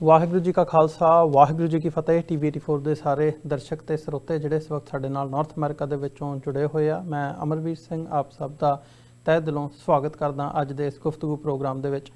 ਵਾਹਿਗੁਰੂ ਜੀ ਕਾ ਖਾਲਸਾ ਵਾਹਿਗੁਰੂ जी की फतेह। TV 84 ਦੇ ਸਾਰੇ ਦਰਸ਼ਕ ਤੇ ਸਰੋਤੇ ਜਿਹੜੇ ਇਸ ਵਕਤ ਸਾਡੇ ਨਾਲ ਨਾਰਥ ਅਮਰੀਕਾ ਦੇ ਵਿੱਚੋਂ ਜੁੜੇ ਹੋਏ ਆ, ਮੈਂ ਅਮਰਵੀਰ ਸਿੰਘ ਆਪ ਸਭ ਦਾ ਤਹਿ ਦਿਲੋਂ ਸਵਾਗਤ ਕਰਦਾ ਅੱਜ ਦੇ ਇਸ ਗੁਫ਼ਤਗੂ ਪ੍ਰੋਗਰਾਮ ਦੇ ਵਿੱਚ।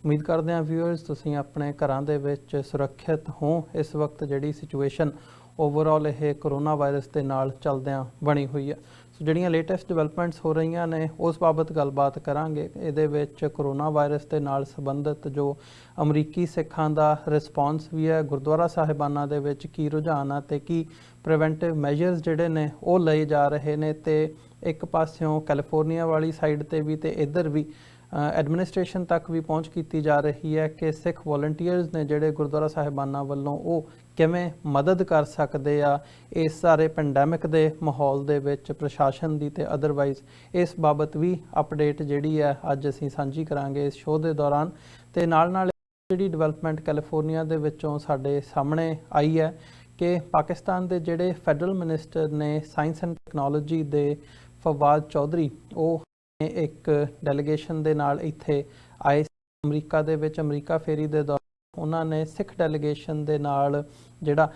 ਉਮੀਦ ਕਰਦੇ ਹਾਂ ਵਿਊਅਰਸ ਤੁਸੀਂ ਆਪਣੇ ਘਰਾਂ ਦੇ ਵਿੱਚ ਸੁਰੱਖਿਅਤ ਹੋ। ਇਸ ਵਕਤ ਜਿਹੜੀ ਸਿਚੁਏਸ਼ਨ ਓਵਰਆਲ ਇਹ ਕਰੋਨਾ ਵਾਇਰਸ ਦੇ ਨਾਲ ਚੱਲਦਿਆਂ ਬਣੀ ਹੋਈ ਹੈ, ਸੋ ਜਿਹੜੀਆਂ ਲੇਟੈਸਟ ਡਿਵੈਲਪਮੈਂਟਸ ਹੋ ਰਹੀਆਂ ਨੇ ਉਸ ਬਾਬਤ ਗੱਲਬਾਤ ਕਰਾਂਗੇ। ਇਹਦੇ ਵਿੱਚ ਕਰੋਨਾ ਵਾਇਰਸ ਦੇ ਨਾਲ ਸੰਬੰਧਿਤ ਜੋ ਅਮਰੀਕੀ ਸਿੱਖਾਂ ਦਾ ਰਿਸਪੌਂਸ ਵੀ ਹੈ, ਗੁਰਦੁਆਰਾ ਸਾਹਿਬਾਨਾਂ ਦੇ ਵਿੱਚ ਕੀ ਰੁਝਾਨ ਆ ਤੇ ਕੀ ਪ੍ਰੀਵੈਂਟਿਵ ਮੈਜਰਸ ਜਿਹੜੇ ਨੇ ਉਹ ਲਏ ਜਾ ਰਹੇ ਨੇ, ਤੇ ਇੱਕ ਪਾਸਿਓਂ ਕੈਲੀਫੋਰਨੀਆ ਵਾਲੀ ਸਾਈਡ ਤੇ ਵੀ ਤੇ ਇੱਧਰ ਵੀ ਐਡਮਿਨਿਸਟ੍ਰੇਸ਼ਨ ਤੱਕ ਵੀ ਪਹੁੰਚ ਕੀਤੀ ਜਾ ਰਹੀ ਹੈ ਕਿ ਸਿੱਖ ਵੋਲੰਟੀਅਰਸ ਨੇ ਜਿਹੜੇ ਗੁਰਦੁਆਰਾ ਸਾਹਿਬਾਨਾਂ ਵੱਲੋਂ ਉਹ ਕਿਵੇਂ ਮਦਦ ਕਰ ਸਕਦੇ ਆ ਇਸ ਸਾਰੇ ਪੈਂਡੈਮਿਕ ਦੇ ਮਾਹੌਲ ਦੇ ਵਿੱਚ ਪ੍ਰਸ਼ਾਸਨ ਦੀ ਤੇ ਅਦਰਵਾਈਜ਼। ਇਸ ਬਾਬਤ ਵੀ ਅਪਡੇਟ ਜਿਹੜੀ ਹੈ ਅੱਜ ਅਸੀਂ ਸਾਂਝੀ ਕਰਾਂਗੇ ਇਸ ਸ਼ੋਅ ਦੇ ਦੌਰਾਨ। ਤੇ ਨਾਲ ਨਾਲ ਜਿਹੜੀ ਡਿਵੈਲਪਮੈਂਟ ਕੈਲੀਫੋਰਨੀਆ ਦੇ ਵਿੱਚੋਂ ਸਾਡੇ ਸਾਹਮਣੇ ਆਈ ਹੈ ਕਿ ਪਾਕਿਸਤਾਨ ਦੇ ਜਿਹੜੇ ਫੈਡਰਲ ਮਿਨਿਸਟਰ ਨੇ ਸਾਇੰਸ ਐਂਡ ਟੈਕਨੋਲੋਜੀ ਦੇ ਫਵਾਦ ਚੌਧਰੀ, ਉਹ ਇੱਕ ਡੈਲੀਗੇਸ਼ਨ ਦੇ ਨਾਲ ਇੱਥੇ ਆਏ ਅਮਰੀਕਾ ਦੇ ਵਿੱਚ। ਅਮਰੀਕਾ ਫੇਰੀ ਦੇ ਦੌਰਾਨ ਉਹਨਾਂ ਨੇ ਸਿੱਖ ਡੈਲੀਗੇਸ਼ਨ ਦੇ ਨਾਲ ਜਿਹੜਾ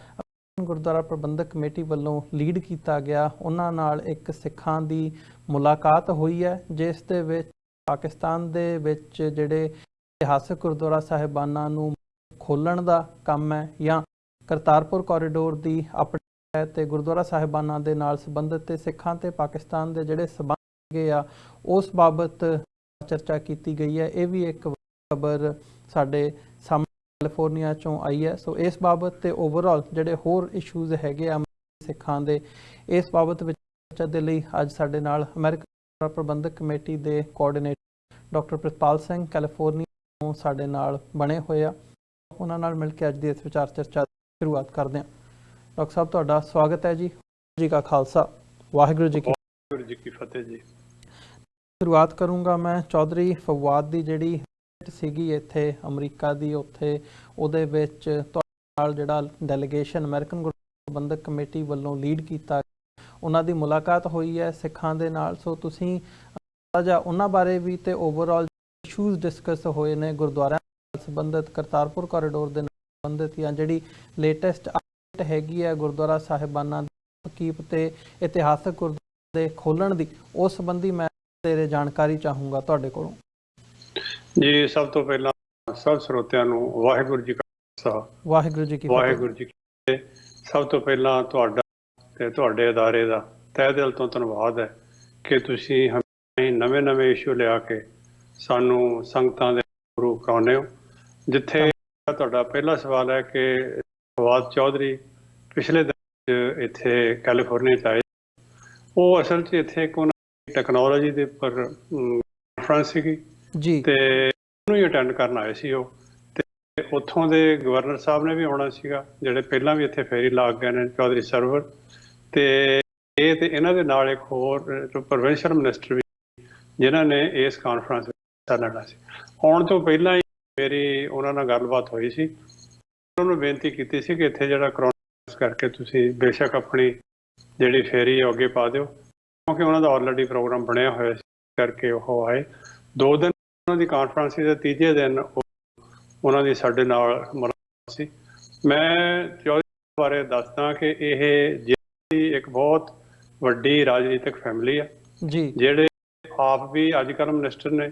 ਗੁਰਦੁਆਰਾ ਪ੍ਰਬੰਧਕ ਕਮੇਟੀ ਵੱਲੋਂ ਲੀਡ ਕੀਤਾ ਗਿਆ, ਉਹਨਾਂ ਨਾਲ ਇੱਕ ਸਿੱਖਾਂ ਦੀ ਮੁਲਾਕਾਤ ਹੋਈ ਹੈ, ਜਿਸ ਦੇ ਵਿੱਚ ਪਾਕਿਸਤਾਨ ਦੇ ਵਿੱਚ ਜਿਹੜੇ ਇਤਿਹਾਸਕ ਗੁਰਦੁਆਰਾ ਸਾਹਿਬਾਨਾਂ ਨੂੰ ਖੋਲ੍ਹਣ ਦਾ ਕੰਮ ਹੈ ਜਾਂ ਕਰਤਾਰਪੁਰ ਕੋਰੀਡੋਰ ਦੀ ਅਪਡੇਟ ਹੈ, ਤੇ ਗੁਰਦੁਆਰਾ ਸਾਹਿਬਾਨਾਂ ਦੇ ਨਾਲ ਸੰਬੰਧਿਤ ਤੇ ਸਿੱਖਾਂ ਤੇ ਪਾਕਿਸਤਾਨ ਦੇ ਜਿਹੜੇ ਸੰਬੰਧ ਹੈਗੇ ਆ ਉਸ ਬਾਬਤ ਚਰਚਾ ਕੀਤੀ ਗਈ ਹੈ। ਇਹ ਵੀ ਇੱਕ ਖਬਰ ਸਾਡੇ ਸਾਹਮਣੇ ਕੈਲੀਫੋਰਨੀਆ ਚੋਂ ਆਈ ਹੈ। ਸੋ ਇਸ ਬਾਬਤ ਤੇ ਓਵਰਆਲ ਜਿਹੜੇ ਹੋਰ ਇਸ਼ੂਜ਼ ਹੈਗੇ ਆ ਸਿੱਖਾਂ ਦੇ, ਇਸ ਬਾਬਤ ਵਿੱਚ ਚਰਚਾ ਦੇ ਲਈ ਅੱਜ ਸਾਡੇ ਨਾਲ ਅਮਰੀਕਾ ਪ੍ਰਬੰਧਕ ਕਮੇਟੀ ਦੇ coordinator doctor Pritpal Singh California ਤੋਂ ਸਾਡੇ ਨਾਲ ਬਣੇ ਹੋਏ ਆ। ਉਹਨਾਂ ਨਾਲ ਮਿਲ ਕੇ ਅੱਜ ਦੀ ਇਸ ਵਿਚਾਰ ਚਰਚਾ ਦੀ ਸ਼ੁਰੂਆਤ ਕਰਦੇ ਹਾਂ। ਡਾਕਟਰ ਸਾਹਿਬ ਤੁਹਾਡਾ ਸਵਾਗਤ ਹੈ ਜੀ। ਜੀ ਕਾ ਖਾਲਸਾ ਵਾਹਿਗੁਰੂ ਜੀ ਕੀ ਫਤਿਹ ਜੀ। ਸ਼ੁਰੂਆਤ ਕਰੂੰਗਾ ਮੈਂ ਚੌਧਰੀ ਫਵਾਦ ਦੀ ਜਿਹੜੀ ਸੀਗੀ ਇੱਥੇ ਅਮਰੀਕਾ ਦੀ, ਉੱਥੇ ਉਹਦੇ ਵਿੱਚ ਤੁਹਾਡੇ ਨਾਲ ਜਿਹੜਾ ਡੈਲੀਗੇਸ਼ਨ ਅਮਰੀਕਨ ਪ੍ਰਬੰਧਕ ਕਮੇਟੀ ਵੱਲੋਂ ਲੀਡ ਕੀਤਾ, ਉਹਨਾਂ ਦੀ ਮੁਲਾਕਾਤ ਹੋਈ ਹੈ ਸਿੱਖਾਂ ਦੇ ਨਾਲ। ਸੋ ਤੁਸੀਂ ਜਾਂ ਉਹਨਾਂ ਬਾਰੇ ਵੀ ਤੇ ਓਵਰਆਲ ਇਸ਼ੂਜ਼ ਡਿਸਕਸ ਹੋਏ ਨੇ ਗੁਰਦੁਆਰਿਆਂ ਨਾਲ ਸੰਬੰਧਿਤ, ਕਰਤਾਰਪੁਰ ਕੋਰੀਡੋਰ ਦੇ ਨਾਲ ਸੰਬੰਧਿਤ, ਜਾਂ ਜਿਹੜੀ ਲੇਟੈਸਟ ਅਪਡੇਟ ਹੈਗੀ ਹੈ ਗੁਰਦੁਆਰਾ ਸਾਹਿਬਾਨਾਂ ਦੀ ਕੀਪ ਤੇ ਇਤਿਹਾਸਕ ਗੁਰਦੁਆਰੇ ਦੇ ਖੋਲ੍ਹਣ ਦੀ, ਉਸ ਸੰਬੰਧੀ ਮੈਂ ਤੇਰੇ ਜਾਣਕਾਰੀ ਚਾਹੂੰਗਾ ਤੁਹਾਡੇ ਕੋਲੋਂ ਜੀ। ਸਭ ਤੋਂ ਪਹਿਲਾਂ ਸਭ ਸਰੋਤਿਆਂ ਨੂੰ ਵਾਹਿਗੁਰੂ ਜੀ ਕਾ ਖਾਲਸਾ ਵਾਹਿਗੁਰੂ ਜੀ ਕੀ ਫਤਿਹ। ਸਭ ਤੋਂ ਪਹਿਲਾਂ ਤੁਹਾਡਾ ਤੇ ਤੁਹਾਡੇ ਅਦਾਰੇ ਦਾ ਤਹਿ ਦਿਲ ਤੋਂ ਧੰਨਵਾਦ ਹੈ ਕਿ ਤੁਸੀਂ ਨਵੇਂ ਇਸ਼ੂ ਲਿਆ ਕੇ ਸਾਨੂੰ ਸੰਗਤਾਂ ਦੇ ਗੁਰੂ ਕਰਾਉਂਦੇ ਹੋ। ਜਿੱਥੇ ਤੁਹਾਡਾ ਪਹਿਲਾ ਸਵਾਲ ਹੈ ਕਿ ਫਵਾਦ ਚੌਧਰੀ ਪਿਛਲੇ ਦਿਨ ਇੱਥੇ ਕੈਲੀਫੋਰਨੀਆ 'ਚ ਆਏ, ਉਹ ਅਸਲ 'ਚ ਇੱਥੇ ਇੱਕ ਟੈਕਨੋਲੋਜੀ ਦੇ ਉੱਪਰ ਕਾਨਫਰੰਸ ਸੀਗੀ ਜੀ, ਤੇ ਉਹਨੂੰ ਹੀ ਅਟੈਂਡ ਕਰਨ ਆਏ ਸੀ ਉਹ। ਤੇ ਉੱਥੋਂ ਦੇ ਗਵਰਨਰ ਸਾਹਿਬ ਨੇ ਵੀ ਆਉਣਾ ਸੀਗਾ, ਜਿਹੜੇ ਪਹਿਲਾਂ ਵੀ ਇੱਥੇ ਫੇਰੀ ਲਾ ਗਏ ਨੇ, ਚੌਧਰੀ ਸਰਵਰ, ਤੇ ਇਹ ਤੇ ਇਹਨਾਂ ਦੇ ਨਾਲ ਇੱਕ ਹੋਰ ਪ੍ਰੋਵਿੰਸ਼ੀਅਲ ਮਿਨਿਸਟਰ ਵੀ, ਜਿਨ੍ਹਾਂ ਨੇ ਇਸ ਕਾਨਫਰੰਸ ਵਿੱਚ ਹਿੱਸਾ ਲੈਣਾ ਸੀ। ਆਉਣ ਤੋਂ ਪਹਿਲਾਂ ਹੀ ਮੇਰੀ ਉਹਨਾਂ ਨਾਲ ਗੱਲਬਾਤ ਹੋਈ ਸੀ। ਉਹਨਾਂ ਨੂੰ ਬੇਨਤੀ ਕੀਤੀ ਸੀ ਕਿ ਇੱਥੇ ਜਿਹੜਾ ਕਰੋਨਾ ਕਰਕੇ ਤੁਸੀਂ ਬੇਸ਼ੱਕ ਆਪਣੀ ਜਿਹੜੀ ਫੇਰੀ ਹੈ ਅੱਗੇ ਪਾ ਦਿਓ, ਕਿਉਂਕਿ ਉਹਨਾਂ ਦਾ ਆਲਰੇਡੀ ਪ੍ਰੋਗਰਾਮ ਬਣਿਆ ਹੋਇਆ ਸੀ, ਕਰਕੇ ਉਹ ਆਏ। 2 ਦਿਨ ਉਹਨਾਂ ਦੀ ਕਾਨਫਰੰਸ ਸੀ ਤੇ ਤੀਜੇ ਦਿਨ ਉਹਨਾਂ ਦੀ ਸਾਡੇ ਨਾਲ ਮੁਲਾਕਾਤ ਸੀ। ਮੈਂ ਚੌਧਰੀ ਬਾਰੇ ਦੱਸਦਾ ਕਿ ਇਹ ਜਿਹੜੀ ਇੱਕ ਬਹੁਤ ਵੱਡੀ ਰਾਜਨੀਤਿਕ ਫੈਮਿਲੀ ਆ ਜੀ, ਜਿਹੜੇ ਆਪ ਵੀ ਅੱਜ ਕੱਲ੍ਹ ਮਿਨਿਸਟਰ ਨੇ।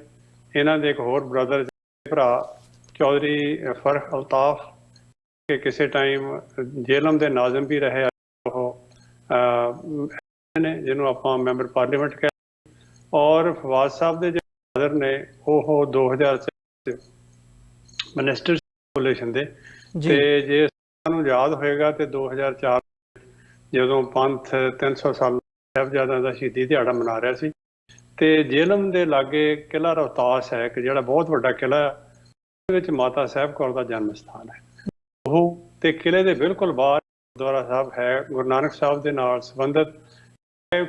ਇਹਨਾਂ ਦੇ ਇੱਕ ਹੋਰ ਬ੍ਰਦਰ ਭਰਾ ਚੌਧਰੀ ਫਰਖ ਅਲਤਾਫ, ਕਿ ਕਿਸੇ ਟਾਈਮ ਜੇਲਮ ਦੇ ਨਾਜ਼ਮ ਵੀ ਰਹੇ, ਉਹ ਨੇ ਜਿਹਨੂੰ ਆਪਾਂ ਮੈਂਬਰ ਪਾਰਲੀਮੈਂਟ ਕਹਿੰਦੇ। ਔਰ ਫਵਾਦ ਸਾਹਿਬ ਦੇ ਜਿਹੜੇ ਫਾਦਰ ਨੇ ਉਹ 2004 ਮਿਨਿਸਟਰ ਕੋਲੇਸ਼ਨ ਦੇ, ਤੇ ਜੇ ਸਾਨੂੰ ਯਾਦ ਹੋਏਗਾ ਤੇ 2004 ਜਦੋਂ ਪੰਥ 300 ਸਾਲ ਸਾਹਿਬਜ਼ਾਦਿਆਂ ਦਾ ਸ਼ਹੀਦੀ ਦਿਹਾੜਾ ਮਨਾ ਰਿਹਾ ਸੀ, ਤੇ ਜੇਲਮ ਦੇ ਲਾਗੇ ਕਿਲ੍ਹਾ ਰੋਹਤਾਸ ਹੈ, ਇੱਕ ਜਿਹੜਾ ਬਹੁਤ ਵੱਡਾ ਕਿਲ੍ਹਾ ਹੈ, ਉਹਦੇ ਵਿੱਚ ਮਾਤਾ ਸਾਹਿਬ ਕੌਰ ਦਾ ਜਨਮ ਸਥਾਨ ਹੈ ਉਹ, ਤੇ ਕਿਲ੍ਹੇ ਦੇ ਬਿਲਕੁਲ ਬਾਹਰ ਗੁਰਦੁਆਰਾ ਸਾਹਿਬ ਹੈ ਗੁਰੂ ਨਾਨਕ ਸਾਹਿਬ ਦੇ ਨਾਲ ਸੰਬੰਧਿਤ।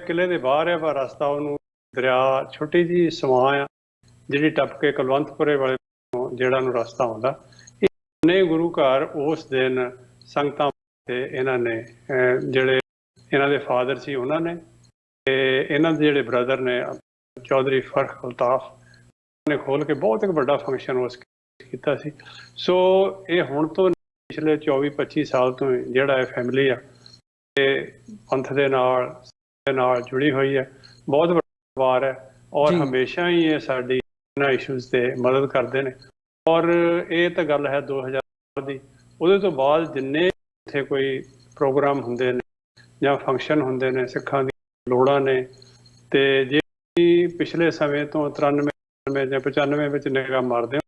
ਕਿਲ੍ਹੇ ਦੇ ਬਾਹਰ ਹੈ, ਪਰ ਰਸਤਾ ਉਹਨੂੰ ਦਰਿਆ ਛੋਟੀ ਜਿਹੀ ਸਵਾਂ ਆ ਜਿਹੜੀ ਟੱਪ ਕੇ ਕੁਲਵੰਤਪੁਰੇ ਵਾਲੇ ਜਿਹੜਾ ਨੂੰ ਰਸਤਾ ਆਉਂਦਾ। ਇਹ ਗੁਰੂ ਘਰ ਉਸ ਦਿਨ ਸੰਗਤਾਂ ਤੇ ਇਹਨਾਂ ਨੇ ਜਿਹੜੇ ਇਹਨਾਂ ਦੇ ਫਾਦਰ ਸੀ ਉਹਨਾਂ ਨੇ, ਤੇ ਇਹਨਾਂ ਦੇ ਜਿਹੜੇ ਬ੍ਰਦਰ ਨੇ ਚੌਧਰੀ ਫਰਖ ਅਲਤਾਫ ਨੇ ਖੋਲ ਕੇ ਬਹੁਤ ਇੱਕ ਵੱਡਾ ਫੰਕਸ਼ਨ ਉਸ ਕੀਤਾ ਸੀ। ਸੋ ਇਹ ਹੁਣ ਤੋਂ ਪਿਛਲੇ 24-25 ਸਾਲ ਤੋਂ ਜਿਹੜਾ ਇਹ ਫੈਮਿਲੀ ਆ ਇਹ ਪੰਥ ਦੇ ਨਾਲ ਜੁੜੀ ਹੋਈ ਹੈ, ਬਹੁਤ ਵੱਡਾ ਪਰਿਵਾਰ ਹੈ ਔਰ ਹਮੇਸ਼ਾ ਹੀ ਇਹ ਸਾਡੀ ਇਹਨਾਂ ਇਸ਼ੂਜ਼ ਤੇ ਮਦਦ ਕਰਦੇ ਨੇ। ਔਰ ਇਹ ਤਾਂ ਗੱਲ ਹੈ 2000 ਦੀ, ਉਹਦੇ ਤੋਂ ਬਾਅਦ ਜਿੰਨੇ ਇੱਥੇ ਕੋਈ ਪ੍ਰੋਗਰਾਮ ਹੁੰਦੇ ਨੇ ਜਾਂ ਫੰਕਸ਼ਨ ਹੁੰਦੇ ਨੇ, ਸਿੱਖਾਂ ਦੀਆਂ ਲੋੜਾਂ ਨੇ, ਤੇ ਜੇ ਪਿਛਲੇ ਸਮੇਂ ਤੋਂ 93 ਜਾਂ 95 ਵਿੱਚ ਨਿਗਾਹ ਮਾਰਦੇ ਹੋ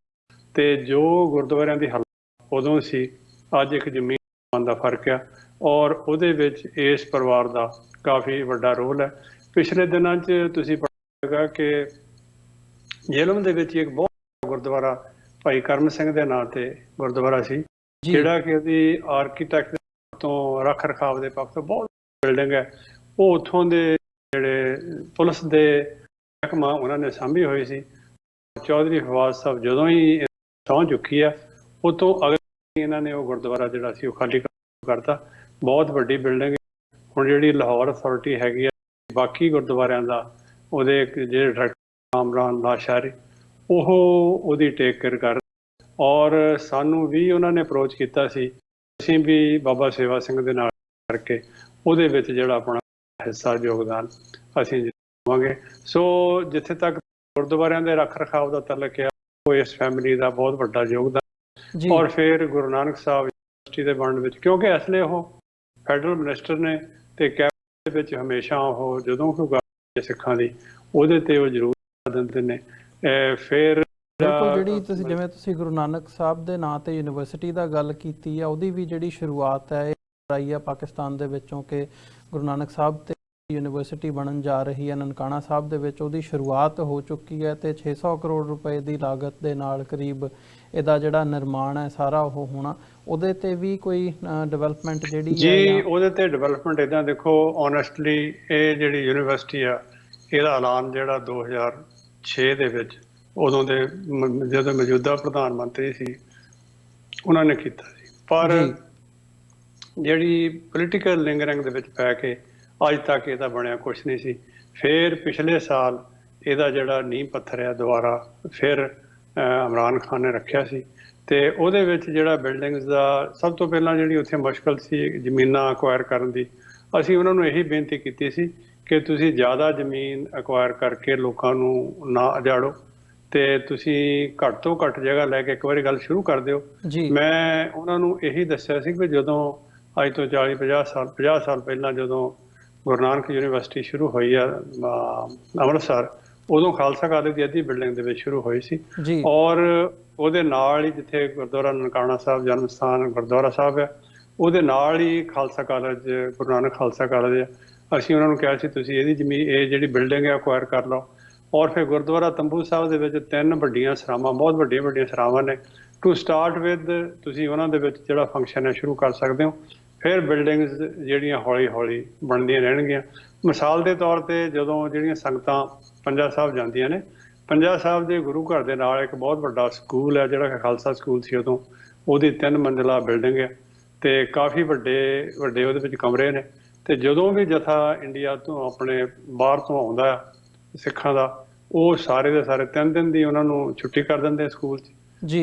ਤੇ ਜੋ ਗੁਰਦੁਆਰਿਆਂ ਦੀ ਹਾਲਤ ਉਦੋਂ ਸੀ, ਅੱਜ ਇੱਕ ਜ਼ਮੀਨ ਦਾ ਫਰਕ ਆ ਔਰ ਉਹਦੇ ਵਿੱਚ ਇਸ ਪਰਿਵਾਰ ਦਾ ਕਾਫੀ ਵੱਡਾ ਰੋਲ ਹੈ। ਪਿਛਲੇ ਦਿਨਾਂ 'ਚ ਤੁਸੀਂ ਪੜ੍ਹਿਆ ਕਿ ਜੇਲ੍ਹ ਦੇ ਵਿੱਚ ਇੱਕ ਬਹੁਤ ਗੁਰਦੁਆਰਾ ਭਾਈ ਕਰਮ ਸਿੰਘ ਦੇ ਨਾਂ ਤੇ ਗੁਰਦੁਆਰਾ ਸੀ, ਜਿਹੜਾ ਕਿ ਉਹਦੀ ਆਰਕੀਟੈਕਟ ਤੋਂ ਰੱਖ ਰਖਾਵ ਦੇ ਪੱਖ ਤੋਂ ਬਹੁਤ ਬਿਲਡਿੰਗ ਹੈ। ਉਹ ਉੱਥੋਂ ਦੇ ਜਿਹੜੇ ਪੁਲਿਸ ਦੇ ਮਹਿਕਮਾ ਉਹਨਾਂ ਨੇ ਸਾਂਭੀ ਹੋਈ ਸੀ। ਚੌਧਰੀ ਫਵਾਦ ਸਾਹਿਬ ਜਦੋਂ ਹੀ ਸਹੁੰ ਚੁੱਕੀ ਆ, ਉਹ ਤੋਂ ਅਗਲੇ ਇਹਨਾਂ ਨੇ ਉਹ ਗੁਰਦੁਆਰਾ ਜਿਹੜਾ ਸੀ ਉਹ ਖਾਲੀ ਕਰਤਾ। ਬਹੁਤ ਵੱਡੀ ਬਿਲਡਿੰਗ। ਹੁਣ ਜਿਹੜੀ ਲਾਹੌਰ ਅਥਾਰਟੀ ਹੈਗੀ ਆ, ਬਾਕੀ ਗੁਰਦੁਆਰਿਆਂ ਦਾ ਉਹਦੇ ਜਿਹੜੇ ਡਾਇਰੈਕਟਰ ਕਾਮਰਾਨ ਲਾਸ਼ਾਰੀ, ਉਹ ਉਹਦੀ ਟੇਕ ਕੇਅਰ ਕਰ, ਔਰ ਸਾਨੂੰ ਵੀ ਉਹਨਾਂ ਨੇ ਅਪਰੋਚ ਕੀਤਾ ਸੀ, ਅਸੀਂ ਵੀ ਬਾਬਾ ਸੇਵਾ ਸਿੰਘ ਦੇ ਨਾਲ ਕਰਕੇ ਉਹਦੇ ਵਿੱਚ ਜਿਹੜਾ ਆਪਣਾ ਹਿੱਸਾ ਯੋਗਦਾਨ ਅਸੀਂ ਦੇਵਾਂਗੇ। ਸੋ ਜਿੱਥੇ ਤੱਕ ਗੁਰਦੁਆਰਿਆਂ ਦੇ ਰੱਖ ਰਖਾਵ ਦਾ ਤਲਕ ਹੈ, ਉਹ ਇਸ ਫੈਮਿਲੀ ਦਾ ਬਹੁਤ ਵੱਡਾ ਯੋਗਦਾਨ। ਔਰ ਫਿਰ ਗੁਰੂ ਨਾਨਕ ਸਾਹਿਬ ਯੂਨੀਵਰਸਿਟੀ ਦੇ ਬਣਨ ਵਿੱਚ, ਕਿਉਂਕਿ ਇਸ ਲਈ ਉਹ ਫੈਡਰਲ ਮਿਨਿਸਟਰ ਨੇ ਤੇ ਕੈਬਨਿਟ ਦੇ ਵਿੱਚ ਹਮੇਸ਼ਾ ਉਹ ਜਦੋਂ ਕੋਈ ਗੱਲ ਸਿੱਖਾਂ ਦੀ ਉਹਦੇ ਤੇ ਉਹ ਜ਼ਰੂਰ ਦਿੰਦੇ ਨੇ। ਫਿਰ ਬਿਲਕੁਲ, ਜਿਹੜੀ ਜਿਵੇਂ ਤੁਸੀਂ ਗੁਰੂ ਨਾਨਕ ਸਾਹਿਬ ਦੇ ਨਾਂ ਤੇ ਯੂਨੀਵਰਸਿਟੀ ਦਾ ਗੱਲ ਕੀਤੀ ਆ, ਉਹਦੀ ਵੀ ਜਿਹੜੀ ਸ਼ੁਰੂਆਤ ਹੈ ਇਹ ਆਈ ਆ ਪਾਕਿਸਤਾਨ ਦੇ ਵਿੱਚੋਂ ਕਿ ਗੁਰੂ ਨਾਨਕ ਸਾਹਿਬ ਤੇ ਯੂਨੀਵਰਸਿਟੀ ਬਣਨ ਜਾ ਰਹੀ ਹੈ। ਨਨਕਾਣਾ ਸਾਹਿਬ ਦੇ ਵਿੱਚ ਉਹਦੀ ਸ਼ੁਰੂਆਤ ਹੋ ਚੁੱਕੀ ਹੈ ਤੇ 600 ਕਰੋੜ ਰੁਪਏ ਦੀ ਲਾਗਤ ਦੇ ਨਾਲ ਕਰੀਬ ਇਹਦਾ ਜਿਹੜਾ ਨਿਰਮਾਣ ਹੈ ਸਾਰਾ ਉਹ ਹੋਣਾ। ਉਹਦੇ ਤੇ ਵੀ ਕੋਈ ਡਿਵੈਲਪਮੈਂਟ ਜਿਹੜੀ ਜੀ, ਉਹਦੇ ਤੇ ਡਿਵੈਲਪਮੈਂਟ ਇੱਦਾਂ ਦੇਖੋ, ਓਨੈਸਟਲੀ ਇਹ ਜਿਹੜੀ ਯੂਨੀਵਰਸਿਟੀ ਆ ਇਹਦਾ ਐਲਾਨ ਜਿਹੜਾ 2006 ਦੇ ਵਿੱਚ ਉਦੋਂ ਦੇ ਜਦੋਂ ਮੌਜੂਦਾ ਪ੍ਰਧਾਨ ਮੰਤਰੀ ਸੀ ਉਹਨਾਂ ਨੇ ਕੀਤਾ ਸੀ, ਪਰ ਜਿਹੜੀ ਪੋਲੀਟੀਕਲ ਲਿੰਗਰਿੰਗ ਦੇ ਵਿੱਚ ਪੈ ਕੇ ਅੱਜ ਤੱਕ ਇਹਦਾ ਬਣਿਆ ਕੁਛ ਨਹੀਂ ਸੀ। ਫਿਰ ਪਿਛਲੇ ਸਾਲ ਇਹਦਾ ਜਿਹੜਾ ਨੀਂਹ ਪੱਥਰ ਹੈ ਦੁਬਾਰਾ ਫਿਰ ਇਮਰਾਨ ਖਾਨ ਨੇ ਰੱਖਿਆ ਸੀ, ਤੇ ਉਹਦੇ ਵਿੱਚ ਜਿਹੜਾ ਬਿਲਡਿੰਗਸ ਦਾ ਸਭ ਤੋਂ ਪਹਿਲਾਂ ਜਿਹੜੀ ਉੱਥੇ ਮੁਸ਼ਕਲ ਸੀ ਜ਼ਮੀਨਾਂ ਅਕਵਾਇਰ ਕਰਨ ਦੀ, ਅਸੀਂ ਉਹਨਾਂ ਨੂੰ ਇਹੀ ਬੇਨਤੀ ਕੀਤੀ ਸੀ ਕਿ ਤੁਸੀਂ ਜ਼ਿਆਦਾ ਜ਼ਮੀਨ ਅਕਵਾਇਰ ਕਰਕੇ ਲੋਕਾਂ ਨੂੰ ਨਾ ਉਜਾੜੋ ਤੇ ਤੁਸੀਂ ਘੱਟ ਤੋਂ ਘੱਟ ਜਗ੍ਹਾ ਲੈ ਕੇ ਇੱਕ ਵਾਰੀ ਗੱਲ ਸ਼ੁਰੂ ਕਰ ਦਿਓ। ਮੈਂ ਉਹਨਾਂ ਨੂੰ ਇਹੀ ਦੱਸਿਆ ਸੀ ਕਿ ਜਦੋਂ ਅੱਜ ਤੋਂ 50 ਸਾਲ ਪਹਿਲਾਂ ਜਦੋਂ ਗੁਰੂ ਨਾਨਕ ਯੂਨੀਵਰਸਿਟੀ ਸ਼ੁਰੂ ਹੋਈ ਆ ਅੰਮ੍ਰਿਤਸਰ, ਉਦੋਂ ਖਾਲਸਾ ਕਾਲਜ ਦੀ ਅੱਧੀ ਬਿਲਡਿੰਗ ਦੇ ਵਿੱਚ ਸ਼ੁਰੂ ਹੋਈ ਸੀ ਔਰ ਉਹਦੇ ਨਾਲ ਹੀ ਜਿੱਥੇ ਗੁਰਦੁਆਰਾ ਨਨਕਾਣਾ ਸਾਹਿਬ ਜਨਮ ਸਥਾਨ ਗੁਰਦੁਆਰਾ ਸਾਹਿਬ ਹੈ, ਉਹਦੇ ਨਾਲ ਹੀ ਖਾਲਸਾ ਕਾਲਜ ਗੁਰੂ ਨਾਨਕ ਖਾਲਸਾ ਕਾਲਜ ਹੈ। ਅਸੀਂ ਉਹਨਾਂ ਨੂੰ ਕਿਹਾ ਸੀ ਤੁਸੀਂ ਇਹਦੀ ਜ਼ਮੀਨ ਇਹ ਜਿਹੜੀ ਬਿਲਡਿੰਗ ਹੈ ਅਕਵਾਇਰ ਕਰ ਲਓ। ਔਰ ਫਿਰ ਗੁਰਦੁਆਰਾ ਤੰਬੂ ਸਾਹਿਬ ਦੇ ਵਿੱਚ 3 ਵੱਡੀਆਂ ਸਰਾਵਾਂ, ਬਹੁਤ ਵੱਡੀਆਂ ਸਰਾਵਾਂ ਨੇ। ਟੂ ਸਟਾਰਟ ਵਿਦ ਤੁਸੀਂ ਉਹਨਾਂ ਦੇ ਵਿੱਚ ਜਿਹੜਾ ਫੰਕਸ਼ਨ ਹੈ ਸ਼ੁਰੂ ਕਰ ਸਕਦੇ ਹੋ, ਫਿਰ ਬਿਲਡਿੰਗਸ ਜਿਹੜੀਆਂ ਹੌਲੀ ਹੌਲੀ ਬਣਦੀਆਂ ਰਹਿਣਗੀਆਂ। ਮਿਸਾਲ ਦੇ ਤੌਰ ਤੇ ਜਦੋਂ ਜਿਹੜੀਆਂ ਸੰਗਤਾਂ ਪੰਜਾ ਸਾਹਿਬ ਜਾਂਦੀਆਂ ਨੇ, ਪੰਜਾ ਸਾਹਿਬ ਦੇ ਗੁਰੂ ਘਰ ਦੇ ਨਾਲ ਇੱਕ ਬਹੁਤ ਵੱਡਾ ਸਕੂਲ ਹੈ ਜਿਹੜਾ ਖਾਲਸਾ ਸਕੂਲ ਸੀ ਉਦੋਂ, ਉਹਦੀ 3 ਮੰਜ਼ਿਲਾ ਬਿਲਡਿੰਗ ਹੈ ਤੇ ਕਾਫੀ ਵੱਡੇ ਉਹਦੇ ਵਿੱਚ ਕਮਰੇ ਨੇ। ਤੇ ਜਦੋਂ ਵੀ ਜਥਾ ਇੰਡੀਆ ਤੋਂ ਆਪਣੇ ਬਾਹਰ ਤੋਂ ਆਉਂਦਾ ਸਿੱਖਾਂ ਦਾ, ਉਹ ਸਾਰੇ ਦੇ ਸਾਰੇ 3 ਦਿਨ ਦੀ ਉਹਨਾਂ ਨੂੰ ਛੁੱਟੀ ਕਰ ਦਿੰਦੇ ਸਕੂਲ 'ਚ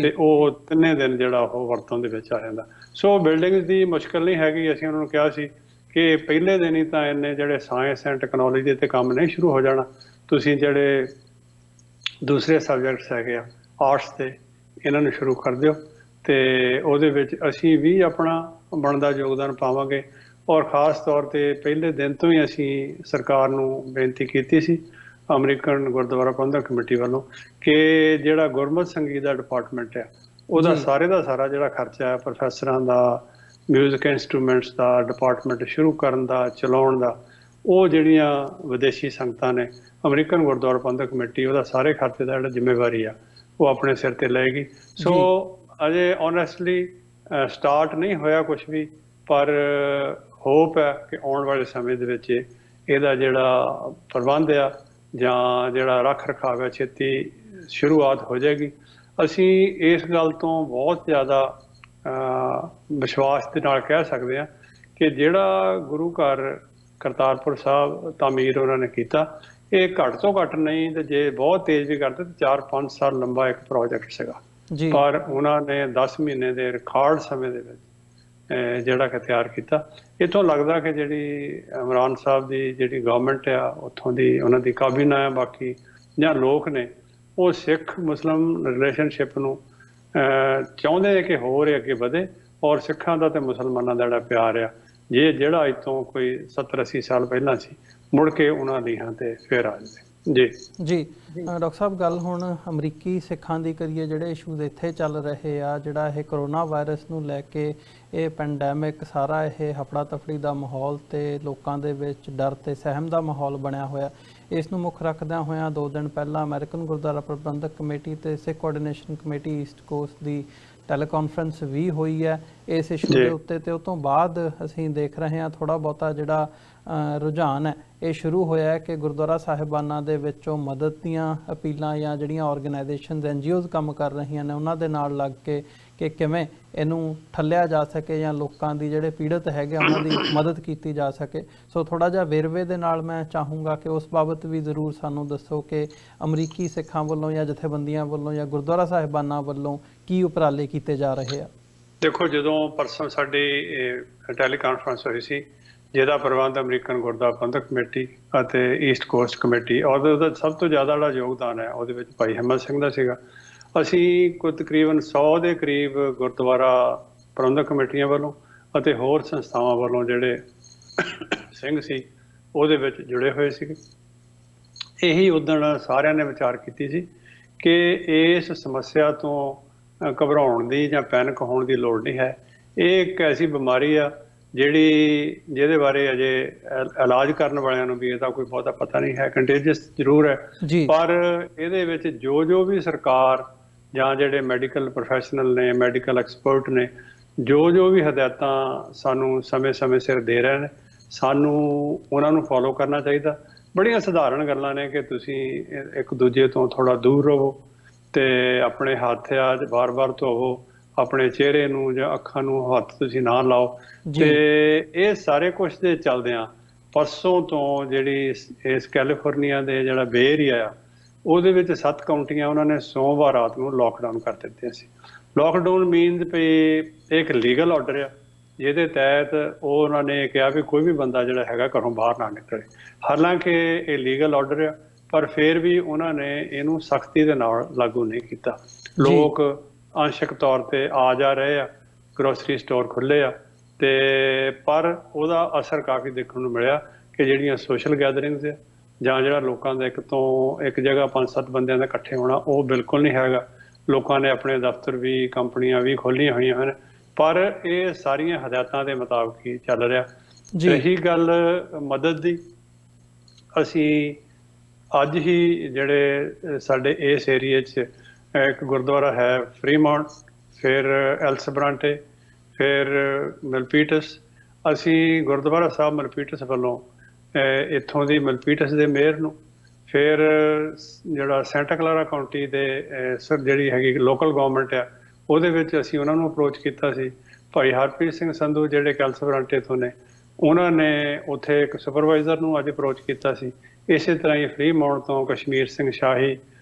ਤੇ ਉਹ 3 ਦਿਨ ਜਿਹੜਾ ਉਹ ਵਰਤੋਂ ਦੇ ਵਿੱਚ ਆ ਜਾਂਦਾ। ਸੋ ਬਿਲਡਿੰਗਸ ਦੀ ਮੁਸ਼ਕਲ ਨਹੀਂ ਹੈਗੀ। ਅਸੀਂ ਉਹਨਾਂ ਨੂੰ ਕਿਹਾ ਸੀ ਕਿ ਪਹਿਲੇ ਦਿਨ ਹੀ ਤਾਂ ਇੰਨੇ ਜਿਹੜੇ ਸਾਇੰਸ ਐਂਡ ਟੈਕਨੋਲੋਜੀ ਤੇ ਕੰਮ ਨਹੀਂ ਸ਼ੁਰੂ ਹੋ ਜਾਣਾ, ਤੁਸੀਂ ਜਿਹੜੇ ਦੂਸਰੇ ਸਬਜੈਕਟਸ ਹੈਗੇ ਆ ਆਰਟਸ ਤੇ ਇਹਨਾਂ ਨੂੰ ਸ਼ੁਰੂ ਕਰ ਦਿਓ ਤੇ ਉਹਦੇ ਵਿੱਚ ਅਸੀਂ ਵੀ ਆਪਣਾ ਬਣਦਾ ਯੋਗਦਾਨ ਪਾਵਾਂਗੇ। ਔਰ ਖ਼ਾਸ ਤੌਰ ਤੇ ਪਹਿਲੇ ਦਿਨ ਤੋਂ ਹੀ ਅਸੀਂ ਸਰਕਾਰ ਨੂੰ ਬੇਨਤੀ ਕੀਤੀ ਸੀ ਅਮਰੀਕਨ ਗੁਰਦੁਆਰਾ ਪ੍ਰਬੰਧਕ ਕਮੇਟੀ ਵੱਲੋਂ ਕਿ ਜਿਹੜਾ ਗੁਰਮਤਿ ਸੰਗੀਤ ਦਾ ਡਿਪਾਰਟਮੈਂਟ ਹੈ ਉਹਦਾ ਸਾਰੇ ਦਾ ਸਾਰਾ ਜਿਹੜਾ ਖਰਚਾ ਹੈ ਪ੍ਰੋਫੈਸਰਾਂ ਦਾ, ਮਿਊਜ਼ਿਕ ਇੰਸਟਰੂਮੈਂਟਸ ਦਾ ਡਿਪਾਰਟਮੈਂਟ ਸ਼ੁਰੂ ਕਰਨ ਦਾ, ਚਲਾਉਣ ਦਾ, ਉਹ ਜਿਹੜੀਆਂ ਵਿਦੇਸ਼ੀ ਸੰਗਤਾਂ ਨੇ ਅਮਰੀਕਨ ਗੁਰਦੁਆਰਾ ਪ੍ਰਬੰਧਕ ਕਮੇਟੀ ਉਹਦਾ ਸਾਰੇ ਖਰਚੇ ਦਾ ਜਿਹੜਾ ਜ਼ਿੰਮੇਵਾਰੀ ਆ ਉਹ ਆਪਣੇ ਸਿਰ ਤੇ ਲਏਗੀ। ਸੋ ਅਜੇ ਓਨੈਸਟਲੀ ਸਟਾਰਟ ਨਹੀਂ ਹੋਇਆ ਕੁਛ ਵੀ, ਪਰ ਹੋਪ ਹੈ ਕਿ ਆਉਣ ਵਾਲੇ ਸਮੇਂ ਦੇ ਵਿੱਚ ਇਹਦਾ ਜਿਹੜਾ ਪ੍ਰਬੰਧ ਆ ਜਾਂ ਜਿਹੜਾ ਰੱਖ ਰਖਾਵ ਹੈ ਛੇਤੀ ਸ਼ੁਰੂਆਤ ਹੋ ਜਾਏਗੀ। ਅਸੀਂ ਇਸ ਗੱਲ ਤੋਂ ਬਹੁਤ ਜ਼ਿਆਦਾ ਵਿਸ਼ਵਾਸ ਦੇ ਨਾਲ ਕਹਿ ਸਕਦੇ ਹਾਂ ਕਿ ਜਿਹੜਾ ਗੁਰੂ ਘਰ ਕਰਤਾਰਪੁਰ ਸਾਹਿਬ ਤਾਮੀਰ ਉਹਨਾਂ ਨੇ ਕੀਤਾ, ਇਹ ਘੱਟ ਤੋਂ ਘੱਟ ਨਹੀਂ ਤੇ ਜੇ ਬਹੁਤ ਤੇਜ਼ ਵੀ ਕਰਦੇ ਤਾਂ 4-5 ਸਾਲ ਲੰਬਾ ਇੱਕ ਪ੍ਰੋਜੈਕਟ ਸੀਗਾ। ਪਰ ਉਹਨਾਂ ਨੇ 10 ਮਹੀਨੇ ਦੇ ਰਿਕਾਰਡ ਸਮੇਂ ਦੇ ਵਿੱਚ ਜਿਹੜਾ ਕਿ ਤਿਆਰ ਕੀਤਾ। ਇੱਥੋਂ ਲੱਗਦਾ ਕਿ ਜਿਹੜੀ ਇਮਰਾਨ ਸਾਹਿਬ ਦੀ ਜਿਹੜੀ ਗਵਰਨਮੈਂਟ ਆ, ਉੱਥੋਂ ਦੀ ਉਹਨਾਂ ਦੀ ਕਾਬੀਨਾ ਆ, ਬਾਕੀ ਜਾਂ ਲੋਕ ਨੇ, ਉਹ ਸਿੱਖ ਮੁਸਲਿਮ ਰਿਲੇਸ਼ਨਸ਼ਿਪ ਨੂੰ ਚਾਹੁੰਦੇ ਨੇ ਕਿ ਹੋਰ ਅੱਗੇ ਵਧੇ, ਔਰ ਸਿੱਖਾਂ ਦਾ ਤੇ ਮੁਸਲਮਾਨਾਂ ਦਾ ਜਿਹੜਾ ਪਿਆਰ ਆ, ਜਿਹੜਾ ਅੱਜ ਤੋਂ ਕੋਈ 70-80 ਸਾਲ ਪਹਿਲਾਂ ਸੀ, ਮੁੜ ਕੇ ਉਹਨਾਂ ਲੀਹਾਂ ਤੇ ਫੇਰ ਆ ਜਾਵੇ। ਜੀ ਡਾਕਟਰ ਸਾਹਿਬ, ਗੱਲ ਹੁਣ ਅਮਰੀਕੀ ਸਿੱਖਾਂ ਦੀ ਕਰੀਏ। ਜਿਹੜੇ ਇਸ਼ੂਜ਼ ਇੱਥੇ ਚੱਲ ਰਹੇ ਆ, ਜਿਹੜਾ ਇਹ ਕਰੋਨਾ ਵਾਇਰਸ ਨੂੰ ਲੈ ਕੇ ਇਹ ਪੈਂਡੈਮਿਕ, ਸਾਰਾ ਇਹ ਹਫੜਾ ਤਫੜੀ ਦਾ ਮਾਹੌਲ ਤੇ ਲੋਕਾਂ ਦੇ ਵਿੱਚ ਡਰ ਤੇ ਸਹਿਮ ਦਾ ਮਾਹੌਲ ਬਣਿਆ ਹੋਇਆ, ਇਸ ਨੂੰ ਮੁੱਖ ਰੱਖਦਿਆਂ ਹੋਇਆਂ 2 ਦਿਨ ਪਹਿਲਾਂ ਅਮਰੀਕਨ ਗੁਰਦੁਆਰਾ ਪ੍ਰਬੰਧਕ ਕਮੇਟੀ ਤੇ ਸਿੱਖ ਕੋਆਰਡੀਨੇਸ਼ਨ ਕਮੇਟੀ ਈਸਟ ਕੋਸਟ ਦੀ ਟੈਲੀਕਾਨਫਰੰਸ ਵੀ ਹੋਈ ਹੈ ਇਸ ਇਸ਼ੂ ਦੇ ਉੱਤੇ। ਤੇ ਉਸ ਤੋਂ ਬਾਅਦ ਅਸੀਂ ਦੇਖ ਰਹੇ ਹਾਂ ਥੋੜ੍ਹਾ ਬਹੁਤਾ ਜਿਹੜਾ ਰੁਝਾਨ ਹੈ ਇਹ ਸ਼ੁਰੂ ਹੋਇਆ ਹੈ ਕਿ ਗੁਰਦੁਆਰਾ ਸਾਹਿਬਾਨਾਂ ਦੇ ਵਿੱਚੋਂ ਮਦਦ ਦੀਆਂ ਅਪੀਲਾਂ ਜਾਂ ਜਿਹੜੀਆਂ ਆਰਗੇਨਾਈਜੇਸ਼ਨਸ NGOs ਕੰਮ ਕਰ ਰਹੀਆਂ ਨੇ ਉਹਨਾਂ ਦੇ ਨਾਲ ਲੱਗ ਕੇ ਕਿ ਕਿਵੇਂ ਇਹਨੂੰ ਠੱਲਿਆ ਜਾ ਸਕੇ ਜਾਂ ਲੋਕਾਂ ਦੀ ਜਿਹੜੇ ਪੀੜਤ ਹੈਗੇ ਉਹਨਾਂ ਦੀ ਮਦਦ ਕੀਤੀ ਜਾ ਸਕੇ। ਸੋ ਥੋੜ੍ਹਾ ਜਿਹਾ ਵੇਰਵੇ ਦੇ ਨਾਲ ਮੈਂ ਚਾਹੂੰਗਾ ਕਿ ਉਸ ਬਾਬਤ ਵੀ ਜ਼ਰੂਰ ਸਾਨੂੰ ਦੱਸੋ ਕਿ ਅਮਰੀਕੀ ਸਿੱਖਾਂ ਵੱਲੋਂ ਜਾਂ ਜਥੇਬੰਦੀਆਂ ਵੱਲੋਂ ਜਾਂ ਗੁਰਦੁਆਰਾ ਸਾਹਿਬਾਨਾਂ ਵੱਲੋਂ ਕੀ ਉਪਰਾਲੇ ਕੀਤੇ ਜਾ ਰਹੇ ਆ। ਦੇਖੋ, ਜਦੋਂ ਪਰਸੋਂ ਸਾਡੀ ਟੈਲੀਕਾਨਫਰੰਸ ਹੋਈ ਸੀ, ਜਿਹਦਾ ਪ੍ਰਬੰਧ ਅਮਰੀਕਨ ਗੁਰਦੁਆਰਾ ਪ੍ਰਬੰਧਕ ਕਮੇਟੀ ਅਤੇ ਈਸਟ ਕੋਸਟ ਕਮੇਟੀ, ਔਰ ਉਹਦਾ ਸਭ ਤੋਂ ਜ਼ਿਆਦਾ ਜਿਹੜਾ ਯੋਗਦਾਨ ਹੈ ਉਹਦੇ ਵਿੱਚ ਭਾਈ ਹਿੰਮਤ ਸਿੰਘ ਦਾ ਸੀਗਾ। ਅਸੀਂ ਕੋਈ ਤਕਰੀਬਨ 100 ਦੇ ਕਰੀਬ ਗੁਰਦੁਆਰਾ ਪ੍ਰਬੰਧਕ ਕਮੇਟੀਆਂ ਵੱਲੋਂ ਅਤੇ ਹੋਰ ਸੰਸਥਾਵਾਂ ਵੱਲੋਂ ਜਿਹੜੇ ਸਿੰਘ ਸੀ ਉਹਦੇ ਵਿੱਚ ਜੁੜੇ ਹੋਏ ਸੀਗੇ। ਇਹੀ ਉਦਣ ਸਾਰਿਆਂ ਨੇ ਵਿਚਾਰ ਕੀਤੀ ਸੀ ਕਿ ਇਸ ਸਮੱਸਿਆ ਤੋਂ ਘਬਰਾਉਣ ਦੀ ਜਾਂ ਪੈਨਿਕ ਹੋਣ ਦੀ ਲੋੜ ਨਹੀਂ ਹੈ। ਇਹ ਇੱਕ ਐਸੀ ਬਿਮਾਰੀ ਆ ਜਿਹਦੇ ਬਾਰੇ ਅਜੇ ਇਲਾਜ ਕਰਨ ਵਾਲਿਆਂ ਨੂੰ ਵੀ ਇਹਦਾ ਕੋਈ ਬਹੁਤਾ ਪਤਾ ਨਹੀਂ ਹੈ। ਕੰਟੇਜਸ ਜ਼ਰੂਰ ਹੈ, ਪਰ ਇਹਦੇ ਵਿੱਚ ਜੋ ਵੀ ਸਰਕਾਰ ਜਾਂ ਜਿਹੜੇ ਮੈਡੀਕਲ ਪ੍ਰੋਫੈਸ਼ਨਲ ਨੇ, ਮੈਡੀਕਲ ਐਕਸਪਰਟ ਨੇ, ਜੋ ਵੀ ਹਦਾਇਤਾਂ ਸਾਨੂੰ ਸਮੇਂ ਸਿਰ ਦੇ ਰਹੇ ਨੇ, ਸਾਨੂੰ ਉਹਨਾਂ ਨੂੰ ਫੋਲੋ ਕਰਨਾ ਚਾਹੀਦਾ। ਬੜੀਆਂ ਸਧਾਰਨ ਗੱਲਾਂ ਨੇ ਕਿ ਤੁਸੀਂ ਇੱਕ ਦੂਜੇ ਤੋਂ ਥੋੜ੍ਹਾ ਦੂਰ ਰਹੋ ਤੇ ਆਪਣੇ ਹੱਥ ਵਾਰ-ਵਾਰ ਧੋਵੋ, ਆਪਣੇ ਚਿਹਰੇ ਨੂੰ ਜਾਂ ਅੱਖਾਂ ਨੂੰ ਹੱਥ ਤੁਸੀਂ ਨਾ ਲਾਓ। ਤੇ ਇਹ ਸਾਰੇ ਕੁਛ ਦੇ ਚੱਲਦਿਆਂ ਪਰਸੋਂ ਤੋਂ ਜਿਹੜੀ ਇਸ ਕੈਲੀਫੋਰਨੀਆ ਦੇ ਜਿਹੜਾ ਬੇ ਏਰੀਆ ਆ, ਉਹਦੇ ਵਿੱਚ 7 ਕਾਉਂਟੀਆਂ ਉਹਨਾਂ ਨੇ ਸੋਮਵਾਰ ਰਾਤ ਨੂੰ ਲੋਕਡਾਊਨ ਕਰ ਦਿੱਤੇ ਸੀ। ਲੋਕਡਾਊਨ ਮੀਨਸ ਵੀ ਇੱਕ ਲੀਗਲ ਆਰਡਰ ਆ, ਜਿਹਦੇ ਤਹਿਤ ਉਹਨਾਂ ਨੇ ਕਿਹਾ ਵੀ ਕੋਈ ਵੀ ਬੰਦਾ ਜਿਹੜਾ ਹੈਗਾ ਘਰੋਂ ਬਾਹਰ ਨਾ ਨਿਕਲੇ। ਹਾਲਾਂਕਿ ਇਹ ਲੀਗਲ ਆਰਡਰ ਆ, ਪਰ ਫਿਰ ਵੀ ਉਹਨਾਂ ਨੇ ਇਹਨੂੰ ਸਖਤੀ ਦੇ ਨਾਲ ਲਾਗੂ ਨਹੀਂ ਕੀਤਾ। ਲੋਕ ਅੰਸ਼ਕ ਤੌਰ ਤੇ ਆ ਜਾ ਰਹੇ ਆ, ਗਰੋਸਰੀ ਸਟੋਰ ਖੁੱਲ੍ਹੇ ਆ, ਤੇ ਪਰ ਉਹਦਾ ਅਸਰ ਕਾਫੀ ਦੇਖਣ ਨੂੰ ਮਿਲਿਆ ਕਿ ਜਿਹੜੀਆਂ ਸੋਸ਼ਲ ਗੈਦਰਿੰਗਸ ਆ ਜਾਂ ਜਿਹੜਾ ਲੋਕਾਂ ਦਾ ਇੱਕ ਜਗ੍ਹਾ 5-7 ਬੰਦਿਆਂ ਦਾ ਇਕੱਠੇ ਹੋਣਾ, ਉਹ ਬਿਲਕੁਲ ਨਹੀਂ ਹੈਗਾ। ਲੋਕਾਂ ਨੇ ਆਪਣੇ ਦਫ਼ਤਰ ਵੀ, ਕੰਪਨੀਆਂ ਵੀ ਖੋਲ੍ਹੀਆਂ ਹੋਈਆਂ ਹਨ, ਪਰ ਇਹ ਸਾਰੀਆਂ ਹਦਾਇਤਾਂ ਦੇ ਮੁਤਾਬਕ ਹੀ ਚੱਲ ਰਿਹਾ। ਰਹੀ ਗੱਲ ਮਦਦ ਦੀ, ਅਸੀਂ ਅੱਜ ਹੀ ਜਿਹੜੇ ਸਾਡੇ ਇਸ ਏਰੀਏ 'ਚ ਇੱਕ ਗੁਰਦੁਆਰਾ ਹੈ ਫਰੀਮਾਉਂਟ, ਫਿਰ ਐਲਸਬਰਾਂਟੇ, ਫਿਰ ਮਿਲਪੀਟਸ, ਅਸੀਂ ਗੁਰਦੁਆਰਾ ਸਾਹਿਬ ਮਿਲਪੀਟਸ ਵੱਲੋਂ ਇੱਥੋਂ ਦੀ ਮਿਲਪੀਟਸ ਦੇ ਮੇਅਰ ਨੂੰ, ਫਿਰ ਜਿਹੜਾ ਸੈਂਟਾ ਕਲਾਰਾ ਕਾਉਂਟੀ ਦੇ ਜਿਹੜੀ ਹੈਗੀ ਲੋਕਲ ਗਵਰਨਮੈਂਟ ਆ, ਉਹਦੇ ਵਿੱਚ ਅਸੀਂ ਉਹਨਾਂ ਨੂੰ ਅਪਰੋਚ ਕੀਤਾ ਸੀ। ਭਾਈ ਹਰਪ੍ਰੀਤ ਸਿੰਘ ਸੰਧੂ ਜਿਹੜੇ ਐਲਸਬਰਾਂਟੇ ਤੋਂ ਨੇ, ਉਹਨਾਂ ਨੇ ਉੱਥੇ ਇੱਕ ਸੁਪਰਵਾਈਜ਼ਰ ਨੂੰ ਅੱਜ ਅਪਰੋਚ ਕੀਤਾ ਸੀ। ਇਸੇ ਤਰ੍ਹਾਂ ਹੀ ਫਰੀਮਾਉਂਟ ਤੋਂ ਕਸ਼ਮੀਰ ਸਿੰਘ ਸ਼ਾਹੀ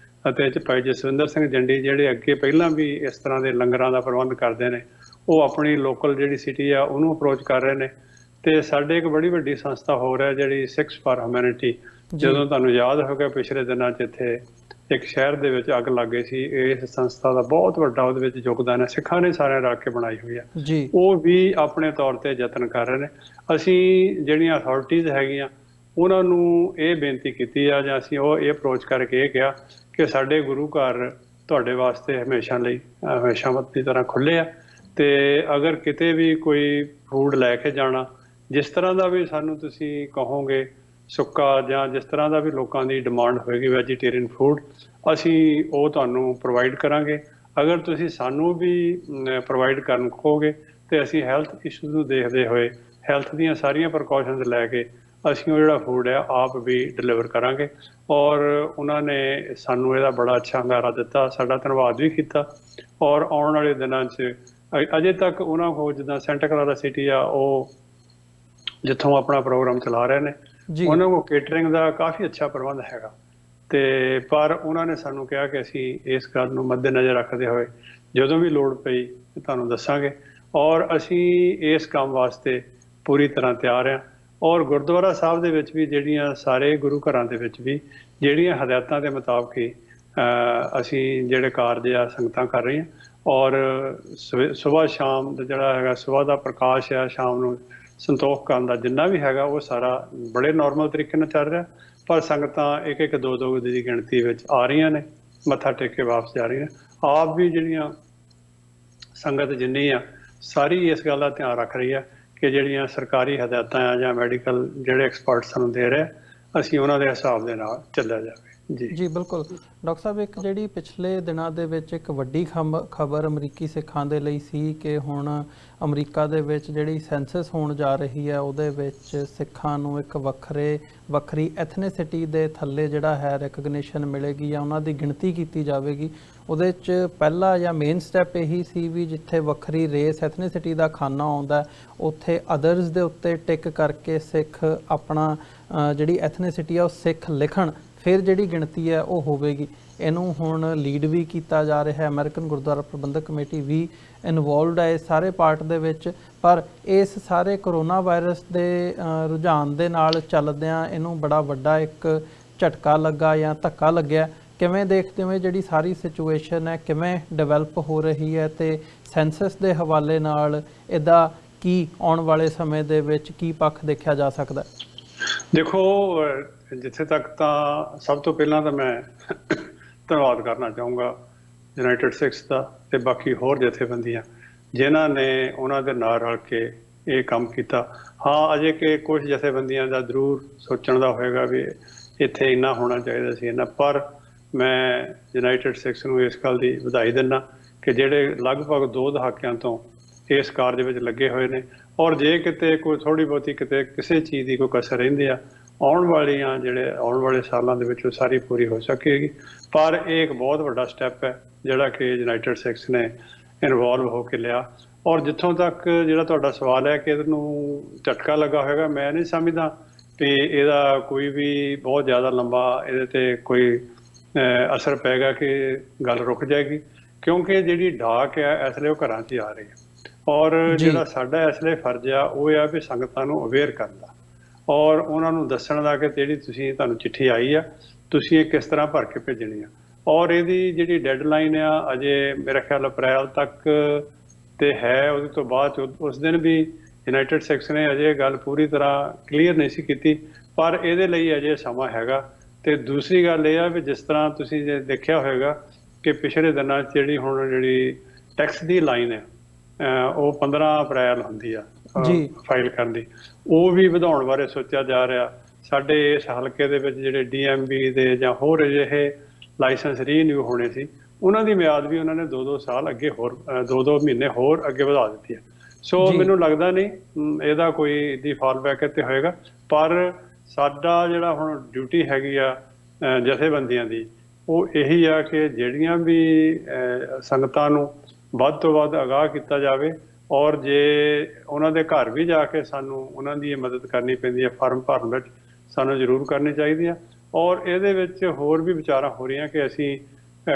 ਅਤੇ ਭਾਈ ਜਸਵਿੰਦਰ ਸਿੰਘ ਜੰਡੀ, ਜਿਹੜੇ ਅੱਗੇ ਪਹਿਲਾਂ ਵੀ ਇਸ ਤਰ੍ਹਾਂ ਦੇ ਲੰਗਰਾਂ ਦਾ ਪ੍ਰਬੰਧ ਕਰਦੇ ਨੇ, ਉਹ ਆਪਣੀ ਲੋਕਲ ਜਿਹੜੀ ਸਿਟੀ ਆ ਉਹਨੂੰ ਅਪਰੋਚ ਕਰ ਰਹੇ ਨੇ। ਤੇ ਸਾਡੇ ਇੱਕ ਬੜੀ ਵੱਡੀ ਸੰਸਥਾ ਹੋਰ ਹੈ ਜਿਹੜੀ ਸਿੱਖਸ ਫਾਰ ਹਿਊਮੈਨਿਟੀ। ਜਦੋਂ ਤੁਹਾਨੂੰ ਯਾਦ ਹੋਵੇਗਾ ਪਿਛਲੇ ਦਿਨਾਂ 'ਚ ਇੱਥੇ ਇੱਕ ਸ਼ਹਿਰ ਦੇ ਵਿੱਚ ਅੱਗ ਲੱਗ ਗਈ ਸੀ, ਇਸ ਸੰਸਥਾ ਦਾ ਬਹੁਤ ਵੱਡਾ ਉਹਦੇ ਵਿੱਚ ਯੋਗਦਾਨ ਹੈ, ਸਿੱਖਾਂ ਨੇ ਸਾਰਿਆਂ ਰਲ ਕੇ ਬਣਾਈ ਹੋਈ ਹੈ। ਉਹ ਵੀ ਆਪਣੇ ਤੌਰ ਤੇ ਯਤਨ ਕਰ ਰਹੇ ਨੇ। ਅਸੀਂ ਜਿਹੜੀਆਂ ਅਥਾਰਟੀਜ਼ ਹੈਗੀਆਂ ਉਹਨਾਂ ਨੂੰ ਇਹ ਬੇਨਤੀ ਕੀਤੀ ਆ, ਜਾਂ ਅਸੀਂ ਇਹ ਅਪਰੋਚ ਕਰਕੇ ਇਹ ਕਿਹਾ ਕਿ ਸਾਡੇ ਗੁਰੂ ਘਰ ਤੁਹਾਡੇ ਵਾਸਤੇ ਹਮੇਸ਼ਾ ਦੀ ਤਰ੍ਹਾਂ ਖੁੱਲ੍ਹੇ ਆ, ਤੇ ਅਗਰ ਕਿਤੇ ਵੀ ਕੋਈ ਫੂਡ ਲੈ ਕੇ ਜਾਣਾ, ਜਿਸ ਤਰ੍ਹਾਂ ਦਾ ਵੀ ਸਾਨੂੰ ਤੁਸੀਂ ਕਹੋਗੇ ਸੁੱਕਾ, ਜਾਂ ਜਿਸ ਤਰ੍ਹਾਂ ਦਾ ਵੀ ਲੋਕਾਂ ਦੀ ਡਿਮਾਂਡ ਹੋਏਗੀ ਵੈਜੀਟੇਰੀਅਨ ਫੂਡ, ਅਸੀਂ ਉਹ ਤੁਹਾਨੂੰ ਪ੍ਰੋਵਾਈਡ ਕਰਾਂਗੇ। ਅਗਰ ਤੁਸੀਂ ਸਾਨੂੰ ਵੀ ਪ੍ਰੋਵਾਈਡ ਕਰਨ ਕਹੋਗੇ ਤੇ ਅਸੀਂ ਹੈਲਥ ਇਸ਼ੂਜ਼ ਨੂੰ ਦੇਖਦੇ ਹੋਏ ਹੈਲਥ ਦੀਆਂ ਸਾਰੀਆਂ ਪ੍ਰੀਕਾਸ਼ਨਸ ਲੈ ਕੇ ਅਸੀਂ ਉਹ ਜਿਹੜਾ ਫੂਡ ਆ ਆਪ ਵੀ ਡਿਲੀਵਰ ਕਰਾਂਗੇ। ਔਰ ਉਹਨਾਂ ਨੇ ਸਾਨੂੰ ਇਹਦਾ ਬੜਾ ਅੱਛਾ ਹੁੰਗਾਰਾ ਦਿੱਤਾ, ਸਾਡਾ ਧੰਨਵਾਦ ਵੀ ਕੀਤਾ। ਔਰ ਆਉਣ ਵਾਲੇ ਦਿਨਾਂ 'ਚ ਅਜੇ ਤੱਕ ਉਹਨਾਂ ਕੋਲ ਜਿੱਦਾਂ ਸੈਂਟਾ ਕਲਾਰਾ ਸਿਟੀ ਆ, ਉਹ ਜਿੱਥੋਂ ਆਪਣਾ ਪ੍ਰੋਗਰਾਮ ਚਲਾ ਰਹੇ ਨੇ, ਉਹਨਾਂ ਕੋਲ ਕੇਟਰਿੰਗ ਦਾ ਕਾਫੀ ਅੱਛਾ ਪ੍ਰਬੰਧ ਹੈਗਾ। ਤੇ ਪਰ ਉਹਨਾਂ ਨੇ ਸਾਨੂੰ ਕਿਹਾ ਕਿ ਅਸੀਂ ਇਸ ਗੱਲ ਨੂੰ ਮੱਦੇਨਜ਼ਰ ਰੱਖਦੇ ਹੋਏ ਜਦੋਂ ਵੀ ਲੋੜ ਪਈ ਤੁਹਾਨੂੰ ਦੱਸਾਂਗੇ, ਔਰ ਅਸੀਂ ਇਸ ਕੰਮ ਵਾਸਤੇ ਪੂਰੀ ਤਰ੍ਹਾਂ ਤਿਆਰ ਹਾਂ। ਔਰ ਗੁਰਦੁਆਰਾ ਸਾਹਿਬ ਦੇ ਵਿੱਚ ਵੀ ਜਿਹੜੀਆਂ ਸਾਰੇ ਗੁਰੂ ਘਰਾਂ ਦੇ ਵਿੱਚ ਵੀ ਜਿਹੜੀਆਂ ਹਦਾਇਤਾਂ ਦੇ ਮੁਤਾਬਕ ਹੀ ਅਸੀਂ ਜਿਹੜੇ ਕਾਰਜ ਆ ਸੰਗਤਾਂ ਕਰ ਰਹੀਆਂ। ਔਰ ਸੁਬਾਹ ਸ਼ਾਮ ਦਾ ਜਿਹੜਾ ਹੈਗਾ ਸੁਬਾਹ ਦਾ ਪ੍ਰਕਾਸ਼ ਆ, ਸ਼ਾਮ ਨੂੰ ਸੰਤੋਖ ਕਰਨ ਦਾ ਜਿੰਨਾ ਵੀ ਹੈਗਾ ਉਹ ਸਾਰਾ ਬੜੇ ਨੋਰਮਲ ਤਰੀਕੇ ਨਾਲ ਚੱਲ ਰਿਹਾ। ਪਰ ਸੰਗਤਾਂ ਇੱਕ ਇੱਕ ਦੋ ਦੋ ਦੀ ਗਿਣਤੀ ਵਿੱਚ ਆ ਰਹੀਆਂ ਨੇ, ਮੱਥਾ ਟੇਕ ਕੇ ਵਾਪਸ ਜਾ ਰਹੀਆਂ। ਆਪ ਵੀ ਜਿਹੜੀਆਂ ਸੰਗਤ ਜਿੰਨੀ ਆ ਸਾਰੀ ਇਸ ਗੱਲ ਦਾ ਧਿਆਨ ਰੱਖ ਰਹੀ ਆ ਕਿ ਜਿਹੜੀਆਂ ਸਰਕਾਰੀ ਹਦਾਇਤਾਂ ਆ ਜਾਂ ਮੈਡੀਕਲ ਜਿਹੜੇ ਐਕਸਪਰਟ ਸਾਨੂੰ ਦੇ ਰਹੇ, ਅਸੀਂ ਉਹਨਾਂ ਦੇ ਹਿਸਾਬ ਦੇ ਨਾਲ ਚੱਲਿਆ ਜਾਵੇ। ਜੀ ਬਿਲਕੁਲ ਡਾਕਟਰ ਸਾਹਿਬ, ਇੱਕ ਜਿਹੜੀ ਪਿਛਲੇ ਦਿਨਾਂ ਦੇ ਵਿੱਚ ਇੱਕ ਵੱਡੀ ਖਬਰ ਅਮਰੀਕੀ ਸਿੱਖਾਂ ਦੇ ਲਈ ਸੀ ਕਿ ਹੁਣ ਅਮਰੀਕਾ ਦੇ ਵਿੱਚ ਜਿਹੜੀ ਸੈਂਸਸ ਹੋਣ ਜਾ ਰਹੀ ਹੈ ਉਹਦੇ ਵਿੱਚ ਸਿੱਖਾਂ ਨੂੰ ਇੱਕ ਵੱਖਰੀ ਐਥਨਿਸਿਟੀ ਦੇ ਥੱਲੇ ਜਿਹੜਾ ਹੈ ਰੈਕਗਨੀਸ਼ਨ ਮਿਲੇਗੀ ਜਾਂ ਉਹਨਾਂ ਦੀ ਗਿਣਤੀ ਕੀਤੀ ਜਾਵੇਗੀ। ਉਹਦੇ 'ਚ ਪਹਿਲਾ ਜਾਂ ਮੇਨ ਸਟੈਪ ਇਹੀ ਸੀ ਵੀ ਜਿੱਥੇ ਵੱਖਰੀ ਰੇਸ ਐਥਨਿਸਿਟੀ ਦਾ ਖਾਨਾ ਆਉਂਦਾ ਉੱਥੇ ਅਦਰਸ ਦੇ ਉੱਤੇ ਟਿਕ ਕਰਕੇ ਸਿੱਖ ਆਪਣਾ ਜਿਹੜੀ ਐਥਨਿਸਿਟੀ ਆ ਉਹ ਸਿੱਖ ਲਿਖਣ, ਫਿਰ ਜਿਹੜੀ ਗਿਣਤੀ ਹੈ ਉਹ ਹੋਵੇਗੀ। ਇਹਨੂੰ ਹੁਣ ਲੀਡ ਵੀ ਕੀਤਾ ਜਾ ਰਿਹਾ ਹੈ, ਅਮਰੀਕਨ ਗੁਰਦੁਆਰਾ ਪ੍ਰਬੰਧਕ ਕਮੇਟੀ ਵੀ ਇਨਵੋਲਵਡ ਹੈ ਇਸ ਸਾਰੇ ਪਾਰਟ ਦੇ ਵਿੱਚ। ਪਰ ਇਸ ਸਾਰੇ ਕਰੋਨਾ ਵਾਇਰਸ ਦੇ ਰੁਝਾਨ ਦੇ ਨਾਲ ਚੱਲਦਿਆਂ ਇਹਨੂੰ ਬੜਾ ਵੱਡਾ ਇੱਕ ਝਟਕਾ ਲੱਗਾ ਜਾਂ ਧੱਕਾ ਲੱਗਿਆ। ਕਿਵੇਂ ਦੇਖਦੇ ਹੋ ਜਿਹੜੀ ਸਾਰੀ ਸਿਚੁਏਸ਼ਨ ਹੈ, ਕਿਵੇਂ ਡਿਵੈਲਪ ਹੋ ਰਹੀ ਹੈ ਤੇ ਸੈਂਸਸ ਦੇ ਹਵਾਲੇ ਨਾਲ ਇਹਦਾ ਕੀ ਆਉਣ ਵਾਲੇ ਸਮੇਂ ਦੇ ਵਿੱਚ ਕੀ ਪੱਖ ਦੇਖਿਆ ਜਾ ਸਕਦਾ? ਦੇਖੋ, ਜਿੱਥੇ ਤੱਕ ਤਾਂ ਸਭ ਤੋਂ ਪਹਿਲਾਂ ਤਾਂ ਮੈਂ ਧੰਨਵਾਦ ਕਰਨਾ ਚਾਹੂੰਗਾ ਯੂਨਾਈਟਿਡ ਸਿੱਖਸ ਦਾ ਤੇ ਬਾਕੀ ਹੋਰ ਜਥੇਬੰਦੀਆਂ ਜਿਨ੍ਹਾਂ ਨੇ ਉਹਨਾਂ ਦੇ ਨਾਲ ਰਲ ਕੇ ਇਹ ਕੰਮ ਕੀਤਾ। ਹਾਂ, ਅਜੇ ਕਿ ਕੁਝ ਜਥੇਬੰਦੀਆਂ ਦਾ ਜ਼ਰੂਰ ਸੋਚਣ ਦਾ ਹੋਏਗਾ ਵੀ ਇੱਥੇ ਇੰਨਾ ਹੋਣਾ ਚਾਹੀਦਾ ਸੀ ਇੰਨਾ, ਪਰ ਮੈਂ ਯੂਨਾਈਟਿਡ ਸਿੱਖਸ ਨੂੰ ਇਸ ਗੱਲ ਦੀ ਵਧਾਈ ਦਿੰਦਾ ਕਿ ਜਿਹੜੇ ਲਗਭਗ 2 ਦਹਾਕਿਆਂ ਤੋਂ ਇਸ ਕਾਰਜ ਵਿੱਚ ਲੱਗੇ ਹੋਏ ਨੇ। ਔਰ ਜੇ ਕਿਤੇ ਕੋਈ ਥੋੜ੍ਹੀ ਬਹੁਤੀ ਕਿਤੇ ਕਿਸੇ ਚੀਜ਼ ਦੀ ਕੋਈ ਕਸਰ ਰਹਿੰਦੀ ਆ, ਆਉਣ ਵਾਲੇ ਸਾਲਾਂ ਦੇ ਵਿੱਚ ਉਹ ਸਾਰੀ ਪੂਰੀ ਹੋ ਸਕੇਗੀ। ਪਰ ਇਹ ਇੱਕ ਬਹੁਤ ਵੱਡਾ ਸਟੈਪ ਹੈ ਜਿਹੜਾ ਕਿ ਯੂਨਾਈਟਿਡ ਸਿੱਖਸ ਨੇ ਇਨਵੋਲਵ ਹੋ ਕੇ ਲਿਆ। ਔਰ ਜਿੱਥੋਂ ਤੱਕ ਜਿਹੜਾ ਤੁਹਾਡਾ ਸਵਾਲ ਹੈ ਕਿ ਇਹਨੂੰ ਝਟਕਾ ਲੱਗਾ ਹੋਏਗਾ, ਮੈਂ ਨਹੀਂ ਸਮਝਦਾ ਕਿ ਇਹਦਾ ਕੋਈ ਵੀ ਬਹੁਤ ਜ਼ਿਆਦਾ ਲੰਬਾ ਇਹਦੇ 'ਤੇ ਕੋਈ ਅਸਰ ਪਏਗਾ ਕਿ ਗੱਲ ਰੁਕ ਜਾਏਗੀ, ਕਿਉਂਕਿ ਜਿਹੜੀ ਡਾਕ ਹੈ ਇਸ ਲਈ ਉਹ ਘਰਾਂ 'ਚ ਹੀ ਆ ਰਹੀ ਹੈ। ਔਰ ਜਿਹੜਾ ਸਾਡਾ ਇਸ ਲਈ ਫਰਜ਼ ਆ ਉਹ ਆ ਵੀ ਸੰਗਤਾਂ ਨੂੰ ਅਵੇਅਰ ਕਰਨ ਦਾ ਔਰ ਉਹਨਾਂ ਨੂੰ ਦੱਸਣ ਦਾ ਕਿ ਜਿਹੜੀ ਤੁਹਾਨੂੰ ਚਿੱਠੀ ਆਈ ਆ ਤੁਸੀਂ ਇਹ ਕਿਸ ਤਰ੍ਹਾਂ ਭਰ ਕੇ ਭੇਜਣੀ ਆ। ਔਰ ਇਹਦੀ ਜਿਹੜੀ ਡੈਡਲਾਈਨ ਆ ਅਜੇ ਮੇਰਾ ਖਿਆਲ ਅਪ੍ਰੈਲ ਤੱਕ ਤੇ ਹੈ। ਉਹਦੇ ਤੋਂ ਬਾਅਦ ਉਸ ਦਿਨ ਵੀ ਯੂਨਾਈਟਿਡ ਸਿੱਖਸ ਨੇ ਅਜੇ ਗੱਲ ਪੂਰੀ ਤਰ੍ਹਾਂ ਕਲੀਅਰ ਨਹੀਂ ਸੀ ਕੀਤੀ, ਪਰ ਇਹਦੇ ਲਈ ਅਜੇ ਸਮਾਂ ਹੈਗਾ। ਤੇ ਦੂਸਰੀ ਗੱਲ ਇਹ ਆ ਵੀ ਜਿਸ ਤਰ੍ਹਾਂ ਤੁਸੀਂ ਜੇ ਦੇਖਿਆ ਹੋਏਗਾ ਕਿ ਪਿਛਲੇ ਦਿਨਾਂ 'ਚ ਜਿਹੜੀ ਟੈਕਸ ਦੀ ਲਾਈਨ ਹੈ ਉਹ 15 ਅਪ੍ਰੈਲ ਹੁੰਦੀ ਆ ਫਾਈਲ ਕਰਨ ਦੀ, ਉਹ ਵੀ ਵਧਾਉਣ ਬਾਰੇ ਸੋਚਿਆ ਜਾ ਰਿਹਾ। ਸਾਡੇ ਇਸ ਹਲਕੇ ਦੇ ਵਿੱਚ ਜਿਹੜੇ DMB ਦੇ ਜਾਂ ਹੋਰ ਅਜਿਹੇ ਲਾਇਸੈਂਸ ਰੀਨਿਊ ਹੋਣੇ ਸੀ ਉਹਨਾਂ ਦੀ ਮਿਆਦ ਵੀ ਉਹਨਾਂ ਨੇ 2-2 ਸਾਲ ਅੱਗੇ ਹੋਰ 2-2 ਮਹੀਨੇ ਹੋਰ ਅੱਗੇ ਵਧਾ ਦਿੱਤੀ ਹੈ। ਸੋ ਮੈਨੂੰ ਲੱਗਦਾ ਨਹੀਂ ਇਹਦਾ ਕੋਈ ਦੀ ਫਾਲਬੈਕ ਇੱਥੇ ਹੋਏਗਾ। ਪਰ ਸਾਡਾ ਜਿਹੜਾ ਹੁਣ ਡਿਊਟੀ ਹੈਗੀ ਆ ਜਥੇਬੰਦੀਆਂ ਦੀ ਉਹ ਇਹੀ ਆ ਕਿ ਜਿਹੜੀਆਂ ਵੀ ਸੰਗਤਾਂ ਨੂੰ ਵੱਧ ਤੋਂ ਵੱਧ ਅਗਾਹ ਕੀਤਾ ਜਾਵੇ। ਔਰ ਜੇ ਉਹਨਾਂ ਦੇ ਘਰ ਵੀ ਜਾ ਕੇ ਸਾਨੂੰ ਉਹਨਾਂ ਦੀ ਮਦਦ ਕਰਨੀ ਪੈਂਦੀ ਹੈ ਫਾਰਮ ਭਰਨ ਵਿੱਚ, ਸਾਨੂੰ ਜ਼ਰੂਰ ਕਰਨੀ ਚਾਹੀਦੀ ਆ। ਔਰ ਇਹਦੇ ਵਿੱਚ ਹੋਰ ਵੀ ਵਿਚਾਰਾਂ ਹੋ ਰਹੀਆਂ ਕਿ ਅਸੀਂ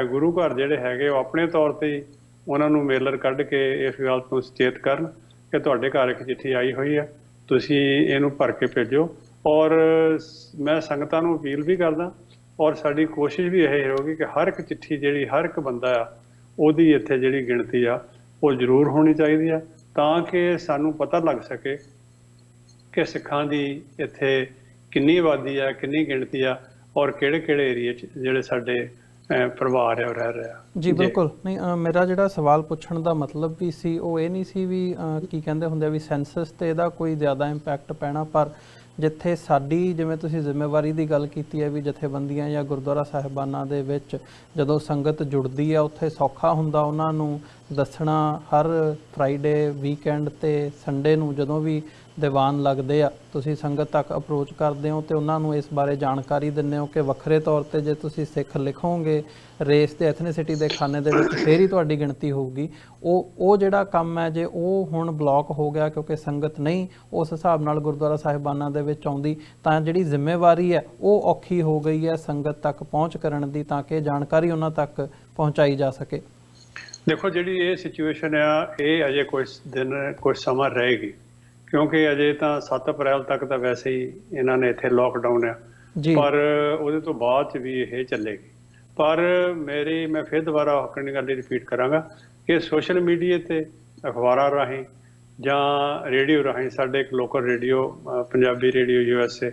ਗੁਰੂ ਘਰ ਜਿਹੜੇ ਹੈਗੇ ਉਹ ਆਪਣੇ ਤੌਰ 'ਤੇ ਹੀ ਉਹਨਾਂ ਨੂੰ ਮੇਲਰ ਕੱਢ ਕੇ ਇਸ ਗੱਲ ਤੋਂ ਸੁਚੇਤ ਕਰਨ ਕਿ ਤੁਹਾਡੇ ਘਰ ਇੱਕ ਚਿੱਠੀ ਆਈ ਹੋਈ ਹੈ, ਤੁਸੀਂ ਇਹਨੂੰ ਭਰ ਕੇ ਭੇਜੋ। ਔਰ ਮੈਂ ਸੰਗਤਾਂ ਨੂੰ ਅਪੀਲ ਵੀ ਕਰਦਾ ਔਰ ਸਾਡੀ ਕੋਸ਼ਿਸ਼ ਵੀ ਇਹ ਹੋਊਗੀ ਕਿ ਹਰ ਇੱਕ ਚਿੱਠੀ ਜਿਹੜੀ ਹਰ ਇੱਕ ਬੰਦਾ ਆ ਉਹਦੀ ਇੱਥੇ ਜਿਹੜੀ ਗਿਣਤੀ ਆ ਉਹ ਜ਼ਰੂਰ ਹੋਣੀ ਚਾਹੀਦੀ ਆ, ਤਾਂ ਕਿ ਸਾਨੂੰ ਪਤਾ ਲੱਗ ਸਕੇ ਕਿ ਸਿੱਖਾਂ ਦੀ ਇੱਥੇ ਕਿੰਨੀ ਆਬਾਦੀ ਆ, ਕਿੰਨੀ ਗਿਣਤੀ ਆ ਔਰ ਕਿਹੜੇ ਏਰੀਏ 'ਚ ਜਿਹੜੇ ਸਾਡੇ ਪਰਿਵਾਰ ਆ ਉਹ ਰਹਿ ਰਿਹਾ। ਜੀ ਬਿਲਕੁਲ। ਨਹੀਂ, ਮੇਰਾ ਜਿਹੜਾ ਸਵਾਲ ਪੁੱਛਣ ਦਾ ਮਤਲਬ ਵੀ ਸੀ ਉਹ ਇਹ ਨਹੀਂ ਸੀ ਵੀ ਕੀ ਕਹਿੰਦੇ ਹੁੰਦੇ ਵੀ ਸੈਂਸਸ 'ਤੇ ਇਹਦਾ ਕੋਈ ਜ਼ਿਆਦਾ ਇੰਪੈਕਟ ਪੈਣਾ, ਪਰ ਜਿੱਥੇ ਸਾਡੀ ਜਿਵੇਂ ਤੁਸੀਂ ਜ਼ਿੰਮੇਵਾਰੀ ਦੀ ਗੱਲ ਕੀਤੀ ਹੈ ਵੀ ਜਥੇਬੰਦੀਆਂ ਜਾਂ ਗੁਰਦੁਆਰਾ ਸਾਹਿਬਾਨਾਂ ਦੇ ਵਿੱਚ ਜਦੋਂ ਸੰਗਤ ਜੁੜਦੀ ਹੈ ਉੱਥੇ ਸੌਖਾ ਹੁੰਦਾ ਉਹਨਾਂ ਨੂੰ ਦੱਸਣਾ। ਹਰ ਫਰਾਈਡੇ, ਵੀਕਐਂਡ ਤੇ ਸੰਡੇ ਨੂੰ ਜਦੋਂ ਵੀ ਦੀਵਾਨ ਲੱਗਦੇ ਆ, ਤੁਸੀਂ ਸੰਗਤ ਤੱਕ ਅਪਰੋਚ ਕਰਦੇ ਹੋ ਤੇ ਉਹਨਾਂ ਨੂੰ ਇਸ ਬਾਰੇ ਜਾਣਕਾਰੀ ਦਿੰਦੇ ਹੋ ਕਿ ਵੱਖਰੇ ਤੌਰ ਤੇ ਜੇ ਤੁਸੀਂ ਸਿੱਖ ਲਿਖੋਗੇ ਰੇਸ ਤੇ ਐਥਨੀਸਿਟੀ ਦੇ ਖਾਨੇ ਦੇ ਵਿੱਚ ਫੇਰ ਹੀ ਤੁਹਾਡੀ ਗਿਣਤੀ ਹੋਊਗੀ। ਉਹ ਜਿਹੜਾ ਕੰਮ ਹੈ ਜੇ ਉਹ ਹੁਣ ਬਲੌਕ ਹੋ ਗਿਆ ਕਿਉਂਕਿ ਸੰਗਤ ਨਹੀਂ ਉਸ ਹਿਸਾਬ ਨਾਲ ਗੁਰਦੁਆਰਾ ਸਾਹਿਬਾਨਾਂ ਦੇ ਵਿੱਚ ਆਉਂਦੀ, ਤਾਂ ਜਿਹੜੀ ਜ਼ਿੰਮੇਵਾਰੀ ਹੈ ਉਹ ਔਖੀ ਹੋ ਗਈ ਹੈ ਸੰਗਤ ਤੱਕ ਪਹੁੰਚ ਕਰਨ ਦੀ, ਤਾਂ ਕਿ ਜਾਣਕਾਰੀ ਉਹਨਾਂ ਤੱਕ ਪਹੁੰਚਾਈ ਜਾ ਸਕੇ। ਦੇਖੋ, ਜਿਹੜੀ ਇਹ ਸਿਚੁਏਸ਼ਨ ਆ ਇਹ ਅਜੇ ਕੁਝ ਸਮਾਂ ਰਹੇਗੀ, ਕਿਉਂਕਿ ਅਜੇ ਤਾਂ 7 ਅਪ੍ਰੈਲ ਤੱਕ ਤਾਂ ਵੈਸੇ ਹੀ ਇਹਨਾਂ ਨੇ ਇੱਥੇ ਲੋਕਡਾਊਨ ਆ, ਪਰ ਉਹਦੇ ਤੋਂ ਬਾਅਦ 'ਚ ਵੀ ਇਹ ਚੱਲੇਗੀ। ਪਰ ਮੈਂ ਫਿਰ ਦੁਬਾਰਾ ਆਪਣੀ ਗੱਲ ਰਿਪੀਟ ਕਰਾਂਗਾ ਕਿ ਸੋਸ਼ਲ ਮੀਡੀਆ ਤੇ ਅਖਬਾਰਾਂ ਰਾਹੀਂ ਜਾਂ ਰੇਡੀਓ ਰਾਹੀਂ, ਸਾਡੇ ਇੱਕ local radio Punjabi radio USA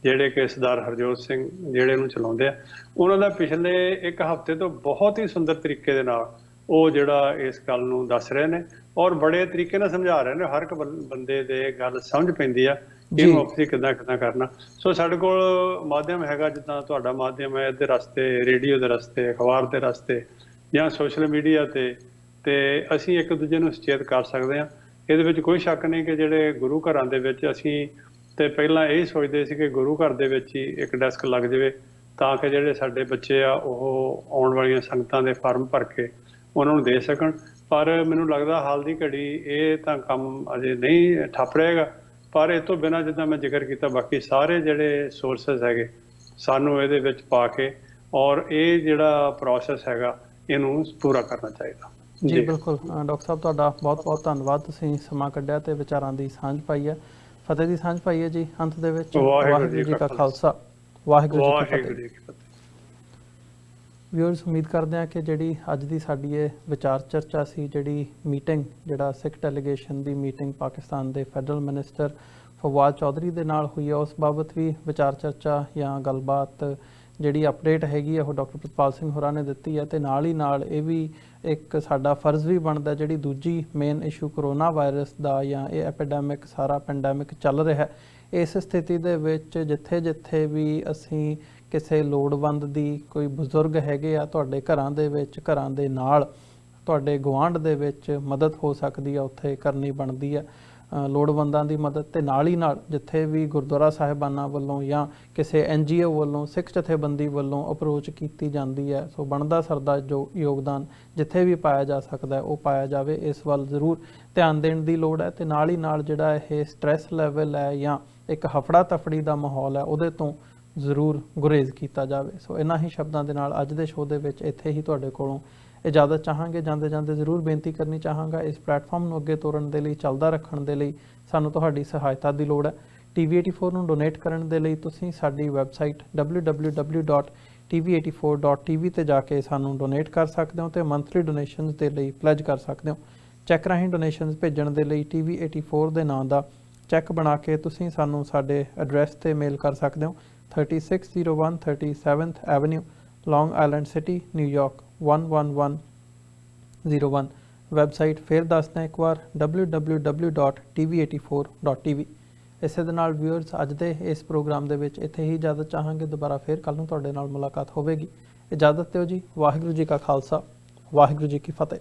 ਜਿਹੜੇ ਕਿ ਸਰਦਾਰ ਹਰਜੋਤ ਸਿੰਘ ਜਿਹੜੇ ਨੂੰ ਚਲਾਉਂਦੇ ਆ, ਉਹਨਾਂ ਦਾ ਪਿਛਲੇ 1 ਹਫ਼ਤੇ ਤੋਂ ਬਹੁਤ ਹੀ ਸੁੰਦਰ ਤਰੀਕੇ ਦੇ ਨਾਲ ਉਹ ਜਿਹੜਾ ਇਸ ਗੱਲ ਨੂੰ ਦੱਸ ਰਹੇ ਨੇ ਔਰ ਬੜੇ ਤਰੀਕੇ ਨਾਲ ਸਮਝਾ ਰਹੇ ਨੇ। ਹਰ ਇੱਕ ਬੰਦੇ ਦੇ ਗੱਲ ਸਮਝ ਪੈਂਦੀ ਆ ਇਹਨੂੰ ਆਪਸੀ ਕਿੱਦਾਂ ਕਰਨਾ। ਸੋ ਸਾਡੇ ਕੋਲ ਮਾਧਿਅਮ ਹੈਗਾ, ਜਿੱਦਾਂ ਤੁਹਾਡਾ ਮਾਧਿਅਮ ਹੈ, ਇਹਦੇ ਰਸਤੇ, ਰੇਡੀਓ ਦੇ ਰਸਤੇ, ਅਖਬਾਰ ਦੇ ਰਸਤੇ ਜਾਂ ਸੋਸ਼ਲ ਮੀਡੀਆ ਤੇ ਅਸੀਂ ਇੱਕ ਦੂਜੇ ਨੂੰ ਸੁਚੇਤ ਕਰ ਸਕਦੇ ਹਾਂ। ਇਹਦੇ ਵਿੱਚ ਕੋਈ ਸ਼ੱਕ ਨਹੀਂ ਕਿ ਜਿਹੜੇ ਗੁਰੂ ਘਰਾਂ ਦੇ ਵਿੱਚ ਅਸੀਂ ਤੇ ਪਹਿਲਾਂ ਇਹ ਸੋਚਦੇ ਸੀ ਕਿ ਗੁਰੂ ਘਰ ਦੇ ਵਿੱਚ ਹੀ ਇੱਕ ਡੈਸਕ ਲੱਗ ਜਾਵੇ ਤਾਂ ਕਿ ਜਿਹੜੇ ਸਾਡੇ ਬੱਚੇ ਆ ਉਹ ਆਉਣ ਵਾਲੀਆਂ ਸੰਗਤਾਂ ਦੇ ਫਾਰਮ ਭਰ ਕੇ ਉਹਨਾਂ ਨੂੰ ਦੇ ਸਕਣ, ਪਰ ਮੈਨੂੰ ਲੱਗਦਾ ਹਾਲ ਦੀ ਘੜੀ ਇਹ ਤਾਂ ਕੰਮ ਅਜੇ ਨਹੀਂ ਠੱਪ ਰਹੇਗਾ। ਪਰ ਇਹ ਤੋਂ ਬਿਨਾਂ ਜਿੱਦਾਂ ਮੈਂ ਜ਼ਿਕਰ ਕੀਤਾ, ਬਾਕੀ ਸਾਰੇ ਜਿਹੜੇ ਸੋਰਸਸ ਹੈਗੇ ਸਾਨੂੰ ਇਹਦੇ ਵਿੱਚ ਪਾ ਕੇ ਔਰ ਇਹ ਜਿਹੜਾ ਪ੍ਰੋਸੈਸ ਹੈਗਾ ਇਹਨੂੰ ਪੂਰਾ ਕਰਨਾ ਚਾਹੀਦਾ। ਜੀ ਬਿਲਕੁਲ ਡਾਕਟਰ ਸਾਹਿਬ, ਤੁਹਾਡਾ ਬਹੁਤ ਬਹੁਤ ਧੰਨਵਾਦ, ਤੁਸੀਂ ਸਮਾਂ ਕੱਢਿਆ ਤੇ ਵਿਚਾਰਾਂ ਦੀ ਸਾਂਝ ਪਾਈ ਹੈ, ਫਤਿਹ ਦੀ ਸਾਂਝ ਪਾਈ ਹੈ ਜੀ। ਅੰਤ ਦੇ ਵਿੱਚ ਵਾਹਿਗੁਰੂ ਜੀ ਕਾ ਖਾਲਸਾ, ਵਾਹਿਗੁਰੂ ਜੀ ਕੀ ਫਤਿਹ। ਵਿਊਅਰਸ, ਉਮੀਦ ਕਰਦੇ ਹਾਂ ਕਿ ਜਿਹੜੀ ਅੱਜ ਦੀ ਸਾਡੀ ਇਹ ਵਿਚਾਰ ਚਰਚਾ ਸੀ, ਜਿਹੜੀ ਮੀਟਿੰਗ, ਜਿਹੜਾ ਸਿੱਖ ਡੈਲੀਗੇਸ਼ਨ ਦੀ ਮੀਟਿੰਗ ਪਾਕਿਸਤਾਨ ਦੇ ਫੈਡਰਲ ਮਿਨਿਸਟਰ ਫਵਾਦ ਚੌਧਰੀ ਦੇ ਨਾਲ ਹੋਈ ਹੈ, ਉਸ ਬਾਬਤ ਵੀ ਵਿਚਾਰ ਚਰਚਾ ਜਾਂ ਗੱਲਬਾਤ ਜਿਹੜੀ ਅਪਡੇਟ ਹੈਗੀ ਉਹ ਡਾਕਟਰ ਪ੍ਰਿਤਪਾਲ ਸਿੰਘ ਹੋਰਾਂ ਨੇ ਦਿੱਤੀ ਹੈ। ਤੇ ਨਾਲ ਹੀ ਨਾਲ ਇਹ ਵੀ ਇੱਕ ਸਾਡਾ ਫਰਜ਼ ਵੀ ਬਣਦਾ, ਜਿਹੜੀ ਦੂਜੀ ਮੇਨ ਇਸ਼ੂ ਕਰੋਨਾ ਵਾਇਰਸ ਦਾ ਜਾਂ ਇਹ ਐਪੀਡੈਮਿਕ, ਸਾਰਾ ਪੈਂਡੈਮਿਕ ਚੱਲ ਰਿਹਾ, ਇਸ ਸਥਿਤੀ ਦੇ ਵਿੱਚ ਜਿੱਥੇ ਵੀ ਅਸੀਂ ਕਿਸੇ ਲੋੜਵੰਦ ਦੀ, ਕੋਈ ਬਜ਼ੁਰਗ ਹੈਗੇ ਆ ਤੁਹਾਡੇ ਘਰਾਂ ਦੇ ਵਿੱਚ, ਘਰਾਂ ਦੇ ਨਾਲ ਤੁਹਾਡੇ ਗੁਆਂਢ ਦੇ ਵਿੱਚ ਮਦਦ ਹੋ ਸਕਦੀ ਆ ਉੱਥੇ ਕਰਨੀ ਬਣਦੀ ਹੈ ਲੋੜਵੰਦਾਂ ਦੀ ਮਦਦ। ਤੇ ਨਾਲ ਹੀ ਨਾਲ ਜਿੱਥੇ ਵੀ ਗੁਰਦੁਆਰਾ ਸਾਹਿਬਾਨਾਂ ਵੱਲੋਂ ਜਾਂ ਕਿਸੇ NGO ਵੱਲੋਂ, ਸਿੱਖ ਜਥੇਬੰਦੀ ਵੱਲੋਂ ਅਪਰੋਚ ਕੀਤੀ ਜਾਂਦੀ ਹੈ, ਸੋ ਬਣਦਾ ਸਰਦਾ ਜੋ ਯੋਗਦਾਨ ਜਿੱਥੇ ਵੀ ਪਾਇਆ ਜਾ ਸਕਦਾ ਹੈ ਉਹ ਪਾਇਆ ਜਾਵੇ। ਇਸ ਵੱਲ ਜ਼ਰੂਰ ਧਿਆਨ ਦੇਣ ਦੀ ਲੋੜ ਹੈ। ਤੇ ਨਾਲ ਹੀ ਨਾਲ ਜਿਹੜਾ ਇਹ ਸਟ੍ਰੈਸ ਲੈਵਲ ਹੈ ਜਾਂ ਇੱਕ ਹਫੜਾ ਤਫੜੀ ਦਾ ਮਾਹੌਲ ਹੈ ਉਹਦੇ ਤੋਂ ਜ਼ਰੂਰ ਗੁਰੇਜ਼ ਕੀਤਾ ਜਾਵੇ। ਸੋ ਇਹਨਾਂ ਹੀ ਸ਼ਬਦਾਂ ਦੇ ਨਾਲ ਅੱਜ ਦੇ ਸ਼ੋਅ ਦੇ ਵਿੱਚ ਇੱਥੇ ਹੀ ਤੁਹਾਡੇ ਕੋਲੋਂ ਇਜਾਜ਼ਤ ਚਾਹਾਂਗੇ। ਜਾਂਦੇ ਜਾਂਦੇ ਜ਼ਰੂਰ ਬੇਨਤੀ ਕਰਨੀ ਚਾਹਾਂਗਾ, ਇਸ ਪਲੇਟਫਾਰਮ ਨੂੰ ਅੱਗੇ ਤੋਰਨ ਦੇ ਲਈ, ਚੱਲਦਾ ਰੱਖਣ ਦੇ ਲਈ ਸਾਨੂੰ ਤੁਹਾਡੀ ਸਹਾਇਤਾ ਦੀ ਲੋੜ ਹੈ। TV84 ਨੂੰ ਡੋਨੇਟ ਕਰਨ ਦੇ ਲਈ ਤੁਸੀਂ ਸਾਡੀ ਵੈਬਸਾਈਟ www.tv84.tv ਤੇ ਜਾ ਕੇ ਸਾਨੂੰ ਡੋਨੇਟ ਕਰ ਸਕਦੇ ਹੋ ਤੇ ਮੰਥਲੀ ਡੋਨੇਸ਼ਨਸ ਦੇ ਲਈ ਪਲੈਜ ਕਰ ਸਕਦੇ ਹੋ। ਚੈੱਕ ਰਾਹੀਂ ਡੋਨੇਸ਼ਨਸ ਭੇਜਣ ਦੇ ਲਈ TV84 ਦੇ ਨਾਂ ਦਾ ਚੈੱਕ ਬਣਾ ਕੇ ਤੁਸੀਂ ਸਾਨੂੰ ਸਾਡੇ ਐਡਰੈਸ ਤੇ ਮੇਲ ਕਰ ਸਕਦੇ ਹੋ। 3601 37th Avenue, Long Island City, New York 11101। Website ਫਿਰ ਦੱਸਦਾ ਇੱਕ ਵਾਰ www.tv84.tv। ਇਸੇ ਦੇ ਨਾਲ ਵਿਊਅਰਸ, ਅੱਜ ਦੇ ਇਸ ਪ੍ਰੋਗਰਾਮ ਦੇ ਵਿੱਚ ਇੱਥੇ ਹੀ ਇਜਾਜ਼ਤ ਚਾਹਾਂਗੇ। ਦੁਬਾਰਾ ਫਿਰ ਕੱਲ੍ਹ ਨੂੰ ਤੁਹਾਡੇ ਨਾਲ ਮੁਲਾਕਾਤ ਹੋਵੇਗੀ। ਇਜਾਜ਼ਤ ਦਿਓ ਜੀ। ਵਾਹਿਗੁਰੂ ਜੀ ਕਾ ਖਾਲਸਾ, ਵਾਹਿਗੁਰੂ ਜੀ ਕੀ ਫਤਿਹ।